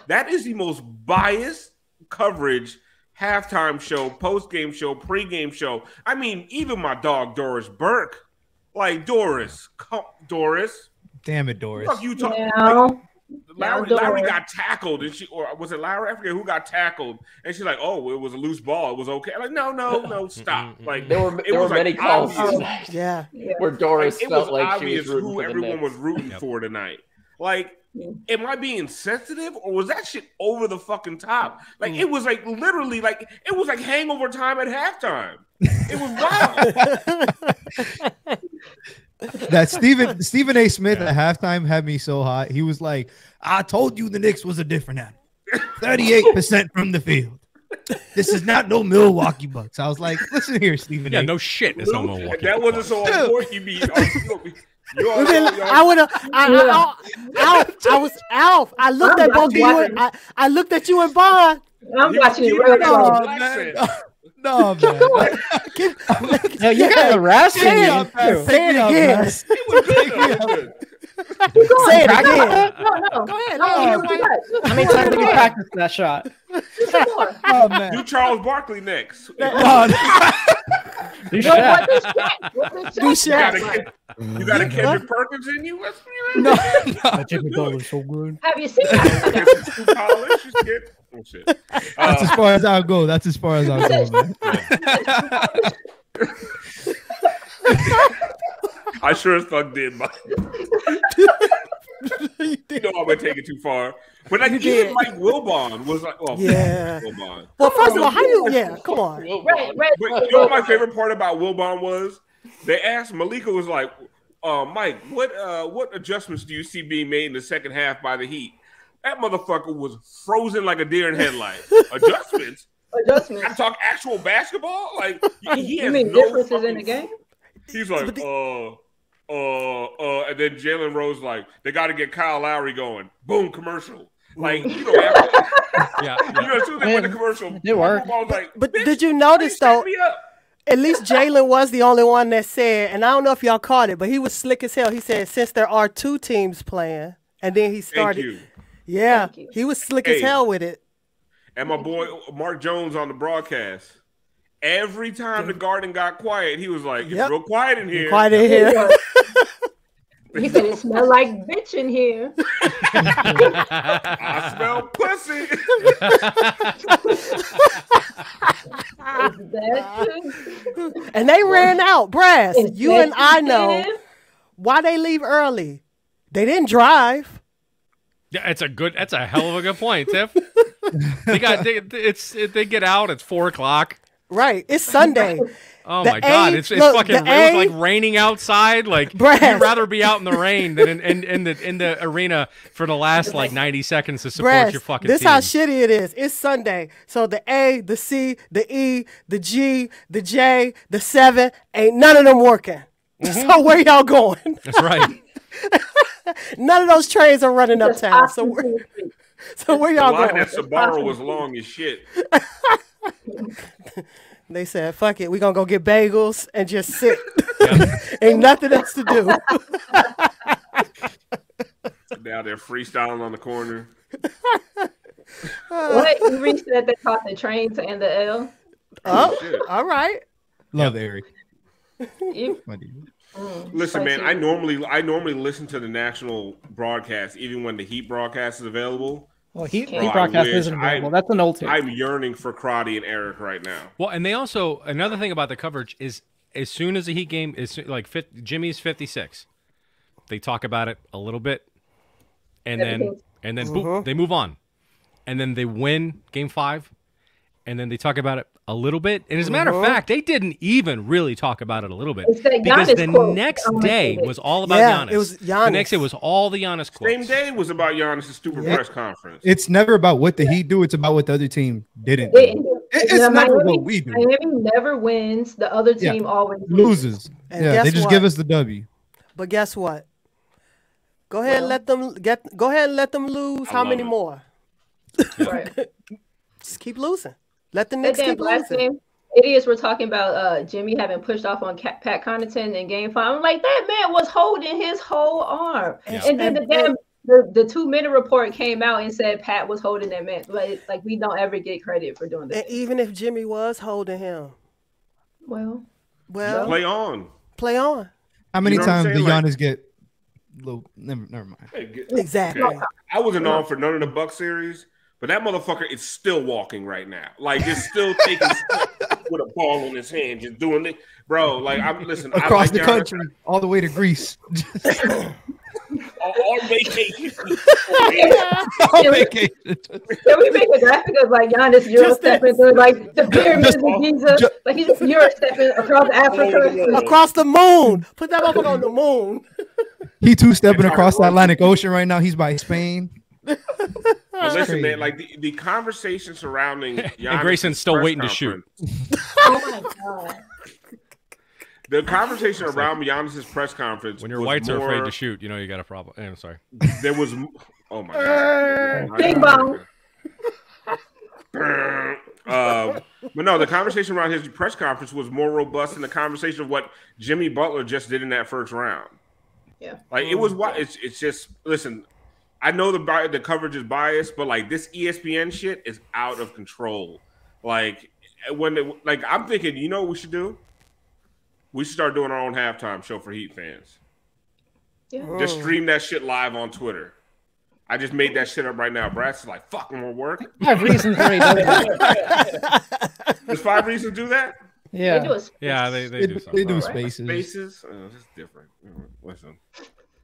That is the most biased coverage, halftime show, post-game show, pre-game show. I mean, even my dog, Doris Burke. Like, Doris. Damn it, Doris. Fuck you talking. Like, Larry got tackled, or was it Larry? I forget who got tackled. And she's like, oh, it was a loose ball. It was okay. I'm like, no, stop. Like, there were many calls. Where Doris felt like she was rooting who for everyone was rooting for tonight. Like, am I being sensitive, or was that shit over the fucking top? Like, it was like literally like it was like hangover time at halftime. It was wild. That Stephen A. Smith at halftime had me so hot. He was like, "I told you the Knicks was a different animal. 38% from the field, This is not no Milwaukee Bucks. I was like, listen here, Stephen. Yeah, A. no shit. It's no Milwaukee. That wasn't so on point. You be. I would have. Alf. I looked at both of you. I looked at you and Bond. I'm watching it real close. No, man. No, you got the rest. Say it again. Say it again. No. Go ahead. Oh, How many times did you practice that shot? Oh, man. Do Charles Barkley next. Do No, Shaq. Do Shaq. You got a Kendrick Perkins in you? No. so good. Have you seen that? College, you scared? Oh, shit. That's as far as I'll go. That's as far as I'll go, man. I sure as fuck did, Mike. You know I'm gonna take it too far. But like even Mike Wilbon was like, oh Yeah. Wilbon. Well, first of all, how you? Yeah, come on. Right. But you know what my favorite part about Wilbon was? They asked Malika was like, Mike, what adjustments do you see being made in the second half by the Heat? That motherfucker was frozen like a deer in headlights. Adjustments? Adjustments. I talk actual basketball? Like he has You mean no differences in fucking- the game? He's like, and then Jalen Rose like, they got to get Kyle Lowry going. Boom, commercial. Like, you know, Yeah. you know, as soon as they went to commercial, It worked. I was like, But bitch, did you notice why you though? set me up? At least Jalen was the only one that said, and I don't know if y'all caught it, but he was slick as hell. He said, since there are two teams playing, and then he Thank started. you. Yeah, Thank you. he was slick as Hey. hell with it. And my boy Mark Jones on the broadcast. Every time the garden got quiet, he was like, it's Yep. real quiet in here. Quiet in here. He said it smelled like bitch in here. I smell pussy. Is that true? And they ran out. Brass, Is you and that I true? know why they leave early. They didn't drive. Yeah, that's a hell of a good point, Tiff. they get out. It's 4:00. Right. It's Sunday. Oh The my God! A- It's look, fucking. the It was A- like raining outside. Like Brad. you'd rather be out in the rain than in the arena for the last like 90 seconds to support Brass, your fucking this team. how shitty it is. It's Sunday. So the A, the C, the E, the G, the J, the 7, ain't none of them working. So where y'all going? That's right. None of those trains are running uptown. So where The y'all line going? at Sbarro was long as shit. They said, fuck it, we gonna go get bagels and just sit. Ain't nothing else to do. Down there freestyling on the corner. What? You reached that they caught the trains and the L? Oh, Shit. all right. Love Eric. You, My dude. Listen, man, spicy. I normally listen to the national broadcast even when the Heat broadcast is available. Well, Heat Bro, I broadcast wish isn't available. I- That's an old tip. I'm yearning for Crotty and Eric right now. Well, and they also another thing about the coverage is as soon as the Heat game is like Jimmy's 56, they talk about it a little bit, and then boop, they move on, and then they win Game 5, and then they talk about it a little bit. And as a matter of fact, they didn't even really talk about it a little bit It's that because Giannis the quote. next I'm day listening. was all about Yeah, Giannis. it was The Giannis. next day was all the Giannis quotes. Same day was about Giannis' stupid press conference. It's never about what the Heat do. It's about what the other team didn't do. Didn't do. It's Now, never Miami- what we do. Miami never wins. The other Yeah. team always Loses. And Yeah, guess they just what? give us the W. But guess what? Go ahead and let them Go ahead and let them lose. How love many it. more? Right. Just keep losing. Let the That Knicks damn keep last losing. game, idiots were talking about Jimmy having pushed off on Pat Connaughton in Game 5. I'm like, that man was holding his whole arm, and then the 2-minute report came out and said Pat was holding that man. But like, we don't ever get credit for doing And that. even if Jimmy was holding him, Well, well, Play on. play on. How many You know what I'm times did saying? Giannis get? Little, never mind. Hey, get- Exactly. Okay. I wasn't on for none of the Buck series, but that motherfucker is still walking right now. Like, it's still taking steps with a ball in his hand, just doing it. Bro, like, listen. I Across like the Giannis country, all the way to Greece. on vacation. On vacation. can we make a graphic of like Giannis Euro stepping through like the pyramids in Giza? Like he's Euro stepping across Africa. Across the moon. Put that motherfucker on the moon. He two-stepping across the Atlantic Ocean right now. He's by Spain. Hey, But listen, man, like the conversation surrounding Giannis' And Grayson's still press waiting to shoot. Oh my god. The conversation around Giannis' press conference. When your was whites are more, afraid to shoot, you know you got a problem. I'm sorry. There was. Oh my god. Bing bong. But no, the conversation around his press conference was more robust than the conversation of what Jimmy Butler just did in that first round. Yeah. Like it was what it's just listen. I know the coverage is biased, but like this ESPN shit is out of control. Like I'm thinking, you know what we should do? We should start doing our own halftime show for Heat fans. Yeah. Just stream that shit live on Twitter. I just made that shit up right now. Brass is like, fucking more work. 5 reasons already done that. There's 5 reasons to do that? Yeah. They do a space. Yeah, they do something. They do Right. spaces. Spaces? That's different. Listen.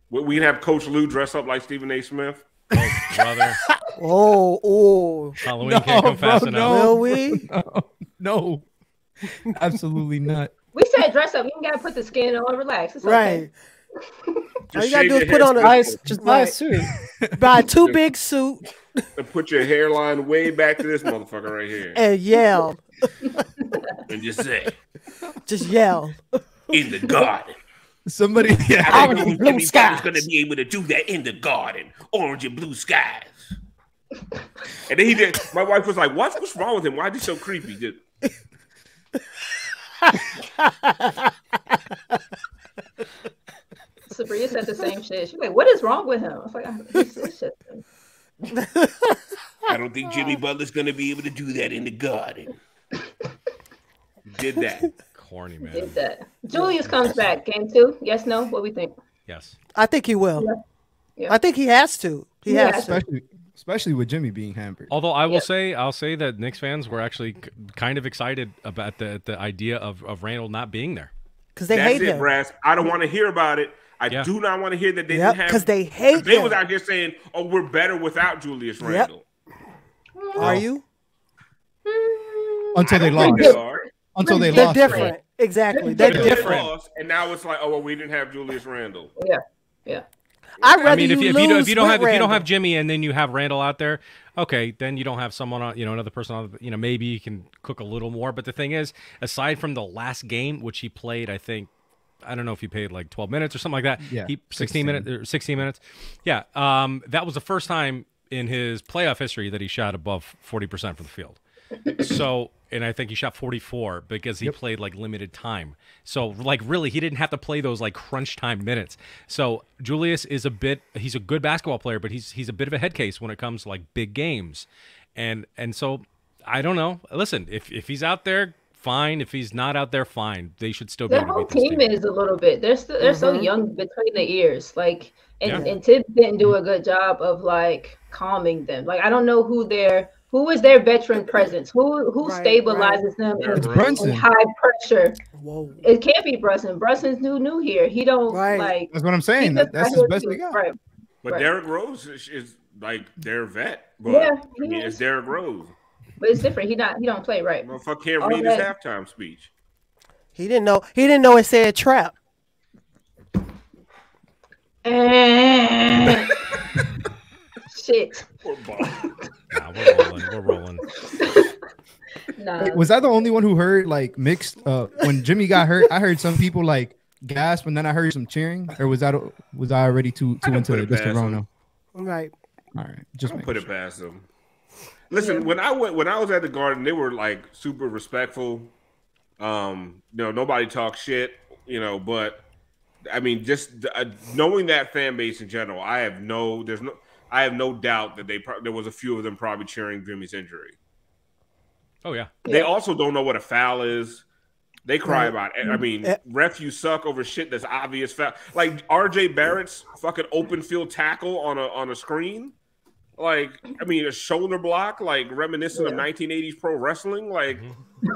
We can have Coach Lou dress up like Stephen A. Smith. Oh, brother. Oh. Halloween can't come fast enough. Will we? No. Absolutely not. We said dress up. You ain't gotta put the skin on. Relax. It's okay. Right. All you gotta shave do is your put head on Just buy a suit. buy 2 big suit and put your hairline way back to this motherfucker right here. and yell. And just say, Just yell. in the garden. Somebody, I don't know Blue if Jimmy skies. Butler's going to be able to do that in the garden. Orange and blue skies. And then he did. My wife was like, what's wrong with him? Why is he so creepy? Just, Sabrina said the same shit. She's like, "What is wrong with him?" I was like, "It's shit." I don't think Jimmy Butler's going to be able to do that in the garden. Did that. Corny, man. Did that. Julius comes back. Game 2. Yes, no. What we think? Yes. I think he will. Yeah. I think he has to. He Yeah. has to. especially with Jimmy being hampered. Although I'll say that Knicks fans were actually kind of excited about the idea of Randall not being there. Because they That's hate it, him. Brass. I don't want to hear about it. I do not want to hear that they Yep, didn't have. because they hate They him. was out here saying, "Oh, we're better without Julius Randle." Are you? Until they I don't think lost. they are. Until they They're lost. different. Exactly. They're Until they different. lost, and now it's like, oh well, we didn't have Julius Randle. Yeah. Yeah. I'd rather I mean, if you don't lose if you don't with have Randall. Jimmy and then you have Randall out there, okay, then you don't have someone on, another person on, maybe you can cook a little more. But the thing is, aside from the last game, which he played, I don't know if he played like 12 minutes or something like that. Yeah, 16 minutes or 16 minutes. Yeah, that was the first time in his playoff history that he shot above 40% from the field. So, and I think he shot 44 because he played like limited time. So, like, really, he didn't have to play those like crunch time minutes. So, Julius is he's a good basketball player, but he's a bit of a head case when it comes to like big games. And so, I don't know. Listen, if he's out there, fine. If he's not out there, fine. They should still be Their able to whole beat this team team. is a little bit. They're so young between the ears. Like, and Yeah. and Tibbs didn't do a good job of like calming them. Like, I don't know who is their veteran presence? Who Right, stabilizes them It's in Brunson. high pressure? Whoa. It can't be Brunson. Brunson's new here. He don't Right. like. That's what I'm saying. he just That's got his here best too. they got. Right. But Right. Derrick Rose is like their vet. But Yeah, I mean, he it's is. Derrick Rose. But it's different. He don't play right. Motherfucker can't All read his that- halftime speech. He didn't know it said trap. Shit. Poor Bob. Nah, we're rolling. Nah. Was I the only one who heard like mixed? When Jimmy got hurt, I heard some people like gasp, and then I heard some cheering. Or was I already too can into put it just the past him. Rono? Right. All right, just Don't make put it sure. past them. Listen, when I was at the Garden, they were like super respectful. Nobody talks shit, but I mean, just knowing that fan base in general, I have no doubt that there was a few of them probably cheering Jimmy's injury. Oh yeah. They also don't know what a foul is. They cry about it. I mean, ref, you suck over shit that's obvious foul. Like RJ Barrett's fucking open field tackle on a screen. Like, I mean, a shoulder block, like reminiscent of 1980s pro wrestling. Like,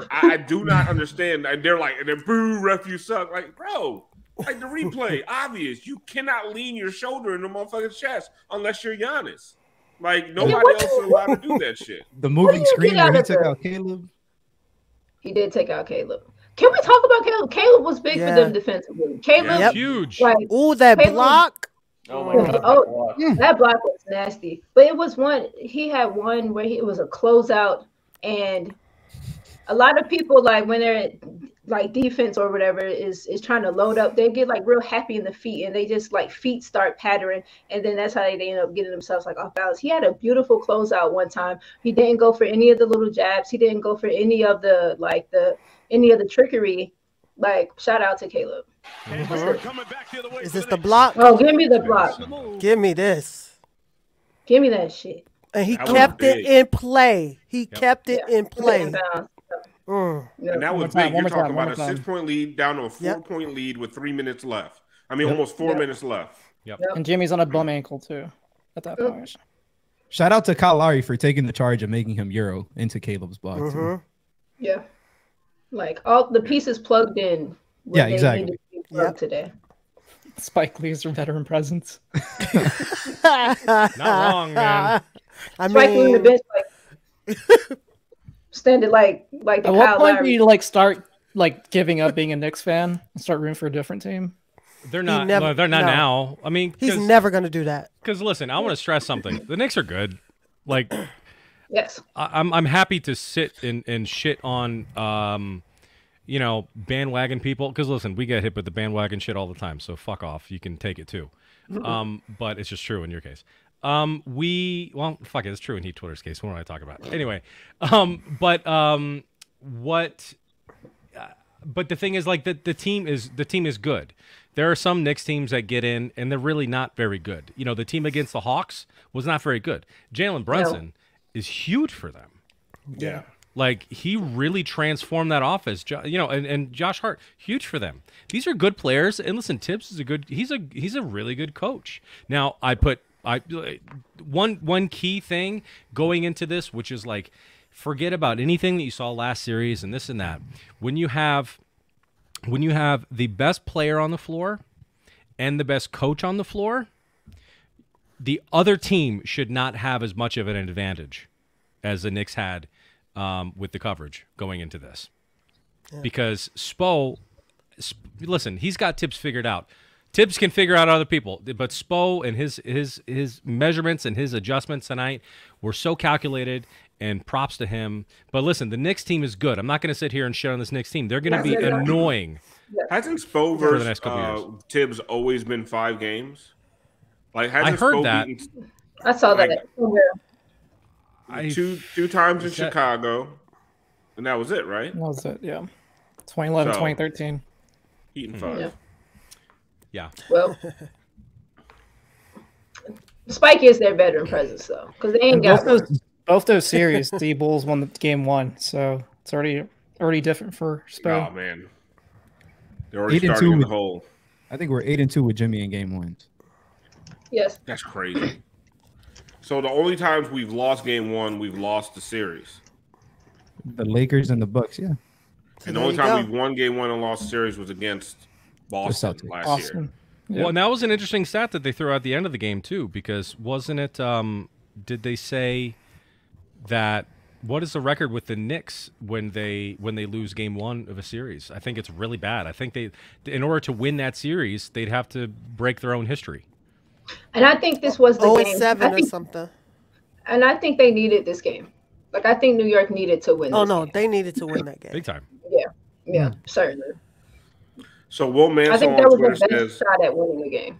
I do not understand. And they're like, boo, ref, you suck. Like, bro, like the replay, obvious. You cannot lean your shoulder in the motherfucker's chest unless you're Giannis. Like, nobody else is allowed to do that shit. The moving do you screen get out where he of took there? out Caleb. He did take out Caleb. Can we talk about Caleb? Caleb was big for them defensively. Caleb, Yeah. Yep. Huge. like, Ooh, that Caleb- block. Oh my god. Oh, that block was nasty. But it was one. He had one where it was a closeout, and a lot of people like when they're like defense or whatever is trying to load up, they get like real happy in the feet, and they just like feet start pattering, and then that's how they end up getting themselves like off balance. He had a beautiful closeout one time. He didn't go for any of the little jabs. He didn't go for any of the any of the trickery. Like shout out to Caleb. Is this the block? Oh, give me the block. Give me this. Give me that shit. And he That kept was it big. in play. He kept it in play. Yeah. And that was time, big. one You're more talking time, about a one more time. 6-point lead down to a 4-point lead with 3 minutes left. I mean, almost 4 minutes left. And Jimmy's on a bum ankle too at that point. Shout out to Kyle Lowry for taking the charge of making him Euro into Caleb's box. Yeah. Like all the pieces plugged in. when Yeah, they exactly. needed to be plugged today. Spike Lee's veteran presence. Not wrong, man. I Spike Lee on the mean, bench, like standing like the At what Kyle point do Lowry. you like start like giving up being a Knicks fan and start rooting for a different team? They're not. never- no, they're not no. now. I mean, he's never going to do that. Because listen, I want to stress something. The Knicks are good. Like, Yes. I'm happy to sit and shit on bandwagon people. Because listen, we get hit with the bandwagon shit all the time. So fuck off. You can take it too. But it's just true in your case. Fuck it. It's true in Heat Twitter's case. What do I talk about? Anyway, but the thing is, like, the team is good. There are some Knicks teams that get in and they're really not very good. You know, the team against the Hawks was not very good. Jalen Brunson is huge for them. Yeah. Like, he really transformed that offense. And Josh Hart, huge for them. These are good players. And listen, Tibbs is he's a really good coach. Now, one key thing going into this, which is like, forget about anything that you saw last series and this and that. When you have the best player on the floor and the best coach on the floor, the other team should not have as much of an advantage as the Knicks had with the coverage going into this. Yeah. Because listen, he's got Tibbs figured out. Tibbs can figure out other people, but Spo and his measurements and his adjustments tonight were so calculated, and props to him. But listen, the Knicks team is good. I'm not going to sit here and shit on this Knicks team. They're going to be annoying. Hasn't Spo for the next couple years. Tibbs always been 5 games? Like, I heard Spo that. I saw that. Two times in Chicago, and that was it, right? That was it, yeah. 2011, 2013. Heat and 5. Yeah. Well, Spike is their veteran presence, though, because they ain't got both those series. The Bulls won the game 1, so it's already different for Spo. Oh man, they're already starting in the hole. I think we're 8-2 with Jimmy in game 1. Yes, that's crazy. So the only times we've lost game 1, we've lost the series. The Lakers and the Bucks, yeah. So and the only time we've won game 1 and lost the series was against Boston last year. Yeah. Well, and that was an interesting stat that they threw out at the end of the game too, because wasn't it? Did they say that? What is the record with the Knicks when they lose game 1 of a series? I think it's really bad. I think in order to win that series, they'd have to break their own history. And I think this was the game. 7 or something. And I think they needed this game. Like, I think New York needed to win. They needed to win that game. Big time. Yeah, certainly. So Will Manso I think on that was Twitter the best says, shot at winning the game.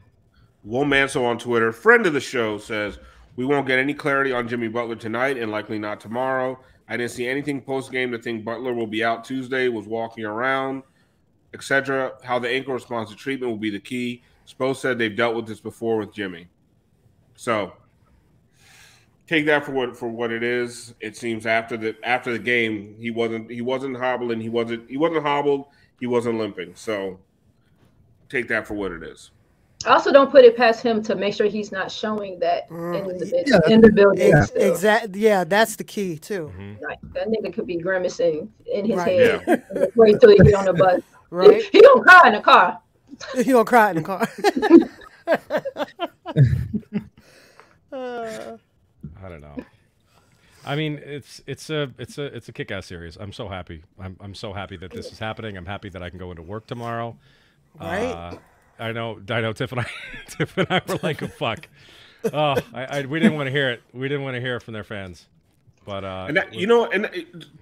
Will Manso on Twitter, friend of the show, says, we won't get any clarity on Jimmy Butler tonight and likely not tomorrow. I didn't see anything post-game to think Butler will be out Tuesday, was walking around, etc. How the ankle responds to treatment will be the key. Spo said they've dealt with this before with Jimmy. So take that for what it is. It seems after the game, he wasn't hobbling, he wasn't hobbled, he wasn't limping. So take that for what it is. I also don't put it past him to make sure he's not showing that in the building. Yeah, exactly. Yeah, that's the key too. Like, that nigga could be grimacing in his head. Wait till he get on the bus. Right? He gonna cry in the car. He gonna cry in the car. I don't know. I mean, it's a kick-ass series. I'm so happy. I'm so happy that this is happening. I'm happy that I can go into work tomorrow. Right. I know. Tiff and I were like, fuck. Oh, we didn't want to hear it. We didn't want to hear it from their fans. But and that,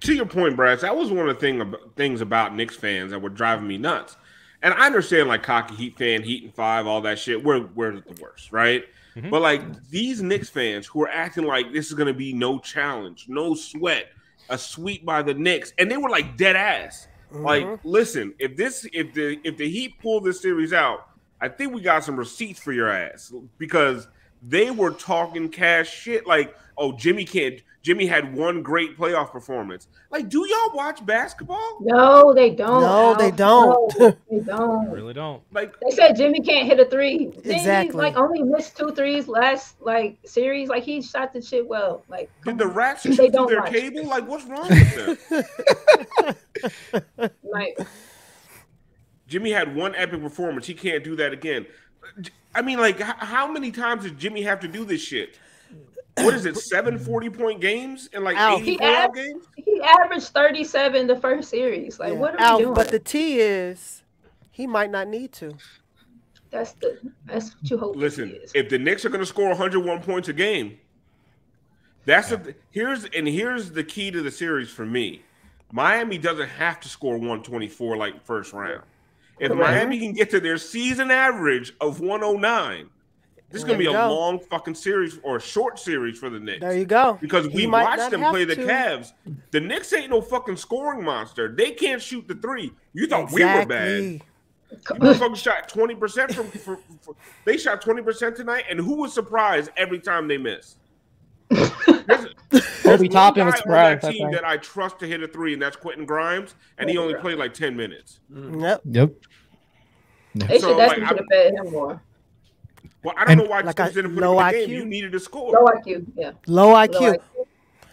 to your point, Brad, that was one of the things about Knicks fans that were driving me nuts. And I understand, like, cocky Heat fan, Heat and 5, all that shit. We're the worst, right? Mm-hmm. But like these Knicks fans who are acting like this is going to be no challenge, no sweat, a sweep by the Knicks, and they were like dead ass. Mm-hmm. Like, listen, if the Heat pull this series out, I think we got some receipts for your ass, because they were talking cash shit. Like, oh, Jimmy had one great playoff performance. Like, do y'all watch basketball? No, they don't. No, they don't. No, they don't. Really don't. Like, they said Jimmy can't hit a three. Exactly. He like only missed 2 threes last series. Like, he shot the shit well. Like, did the Rats shoot through their cable? Like, what's wrong with them? Like, Jimmy had one epic performance. He can't do that again. I mean, like, how many times does Jimmy have to do this shit? What is it, 7 40-point games in like 80 playoff games? He averaged 37 the first series. Like, what are we doing? But the T is, he might not need to. That's what you hope. Listen, if the Knicks are going to score 101 points a game, here's the key to the series for me. Miami doesn't have to score 124 like first round. If Miami can get to their season average of 109, this is going to be a long fucking series or a short series for the Knicks. There you go. Because we watched them play the Cavs. The Knicks ain't no fucking scoring monster. They can't shoot the three. You thought we were bad. You motherfuckers shot 20% they shot 20% tonight, and who was surprised every time they missed? Obi Toppin was surprised. That team that I trust to hit a three, and that's Quentin Grimes, and he only played like 10 minutes. Yep. They should definitely have fed him more. Well, I don't know why teams didn't put him in the game. You needed to score. Low IQ, yeah. Low IQ.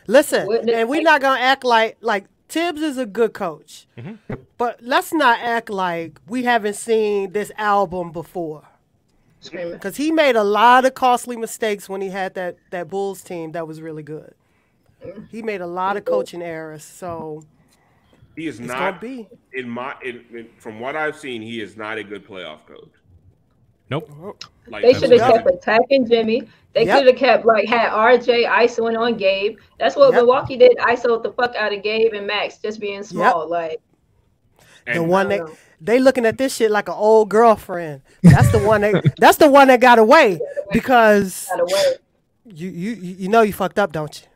Listen, and we're not gonna act like Tibbs is a good coach, but let's not act like we haven't seen this album before. Because he made a lot of costly mistakes when he had that Bulls team that was really good. He made a lot of coaching errors, so he is not. From what I've seen, he is not a good playoff coach. Nope. Like, they should have kept attacking Jimmy. They could have kept had RJ ISOing on Gabe. That's what Milwaukee did. ISO'd the fuck out of Gabe and Max, just being small. Like, the one they looking at this shit like an old girlfriend. That's the one that got away because you know you fucked up, don't you?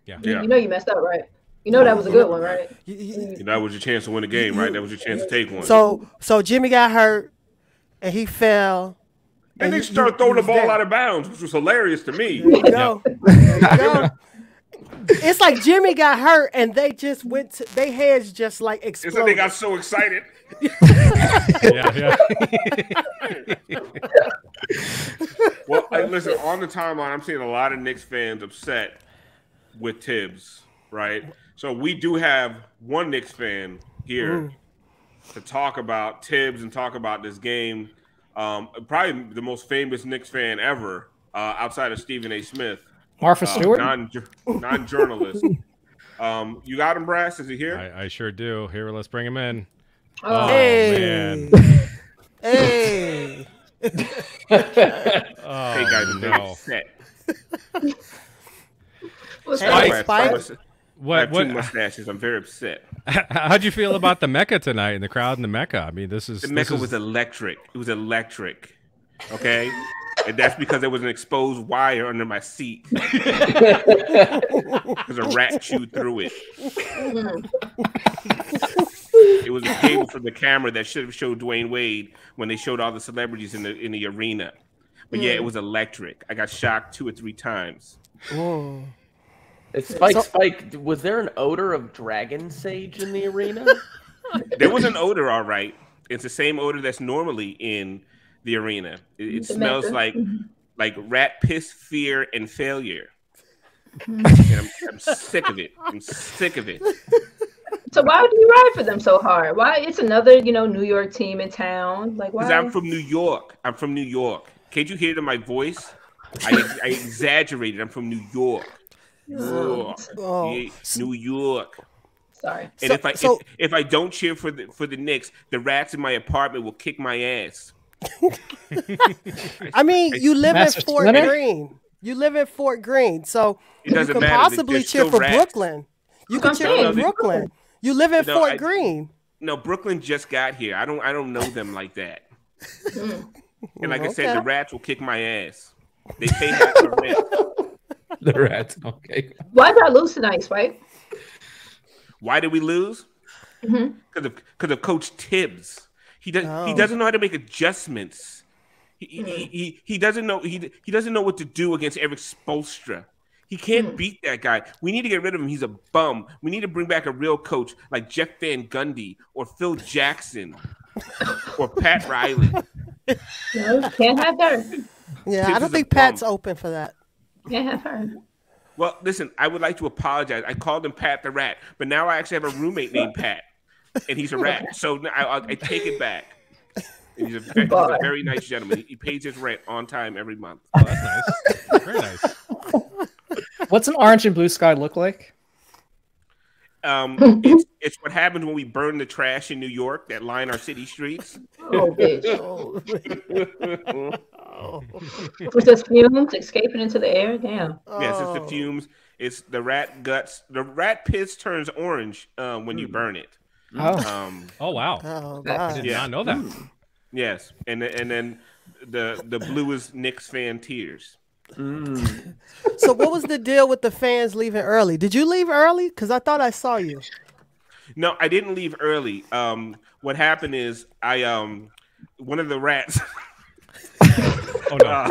Yeah. You know you messed up, right? You know that was a good one, right? That was your chance to win the game, right? That was your chance to take one. So Jimmy got hurt and he fell. And they started throwing the ball out of bounds, which was hilarious to me. There you go. It's like Jimmy got hurt and they just went to their heads just like exploded. It's like they got so excited. Well, listen, on the timeline, I'm seeing a lot of Knicks fans upset with Tibbs, right? So we do have one Knicks fan here to talk about Tibbs and talk about this game. Probably the most famous Knicks fan ever, outside of Stephen A. Smith. Martha Stewart? Non-journalist. You got him, Brass? Is he here? I sure do. Here, let's bring him in. Oh, man. Hey. Hey, guys, no. Spike? I have 2 mustaches. I'm very upset. How'd you feel about the Mecca tonight and the crowd in the Mecca? I mean, the Mecca was electric. It was electric. Okay? And that's because there was an exposed wire under my seat. Because a rat chewed through it. It was a cable from the camera that should have showed Dwayne Wade when they showed all the celebrities in the arena. But yeah, it was electric. I got shocked 2 or 3 times. Whoa. Spike, was there an odor of dragon sage in the arena? There was an odor, all right. It's the same odor that's normally in the arena. It smells like rat piss, fear, and failure. And I'm sick of it. I'm sick of it. So why do you ride for them so hard? Why? It's another, New York team in town. Like, why? Because I'm from New York. I'm from New York. Can't you hear it in my voice? I exaggerated. I'm from New York. New York. Sorry. And if I don't cheer for the Knicks, the rats in my apartment will kick my ass. I mean, you live in Master Fort Splinter? Greene. You live in Fort Greene, so It you doesn't can matter. possibly There's cheer still for rats. Brooklyn. You can I'm cheer saying. for Brooklyn. You live in No, Fort I- Greene. No, Brooklyn just got here. I don't know them like that. And like I said, Okay. the rats will kick my ass. They pay half the rent. The rats. Okay. Why did I lose tonight, Spike? Why did we lose? Because of Coach Tibbs. He doesn't know how to make adjustments. He doesn't know he doesn't know what to do against Eric Spoelstra. He can't beat that guy. We need to get rid of him. He's a bum. We need to bring back a real coach like Jeff Van Gundy or Phil Jackson or Pat Riley. No, can't have her. Yeah, Tibbs I is don't a think Pat's bum. open for that. Can't have her. Well, listen, I would like to apologize. I called him Pat the Rat, but now I actually have a roommate named Pat, and he's a rat. So I take it back. And he's a very nice gentleman. He pays his rent on time every month. Oh, that's nice. Very nice. What's an orange and blue sky look like? It's what happens when we burn the trash in New York that line our city streets. Oh, bitch. Was this fumes escaping into the air? Damn. Yes, it's the fumes. It's the rat guts. The rat piss turns orange when you burn it. Oh. Oh wow. Oh, I God. did not know that. Yes, and then the blue is Knicks fan tears. So what was the deal with the fans leaving early? Did you leave early? Because I thought I saw you. No, I didn't leave early. What happened is one of the rats. Oh no.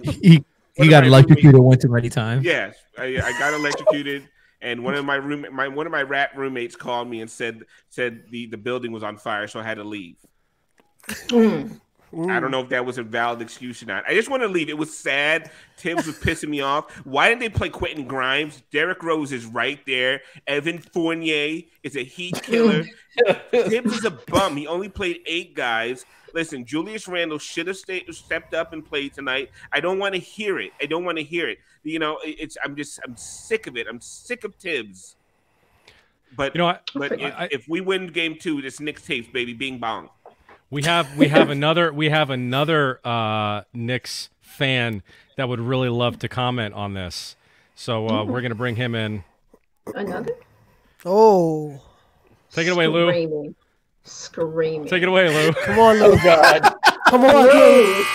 He One got of my electrocuted one too many times. Yes, I got electrocuted, and one of my rat roommates called me and said the building was on fire, so I had to leave. I don't know if that was a valid excuse or not. I just want to leave. It was sad. Tibbs was pissing me off. Why didn't they play Quentin Grimes? Derrick Rose is right there. Evan Fournier is a heat killer. Tibbs is a bum. He only played 8 guys. Listen, Julius Randle should have stepped up and played tonight. I don't want to hear it. You know, I'm sick of it. I'm sick of Tibbs. But You know what? if we win game 2, it's Knicks tapes, baby. Bing bong. We have another Knicks fan that would really love to comment on this. So we're gonna bring him in. Another? Oh. Take it away, Lou. Screaming. Take it away, Lou. Come on, Lou. God. Come on, Lou.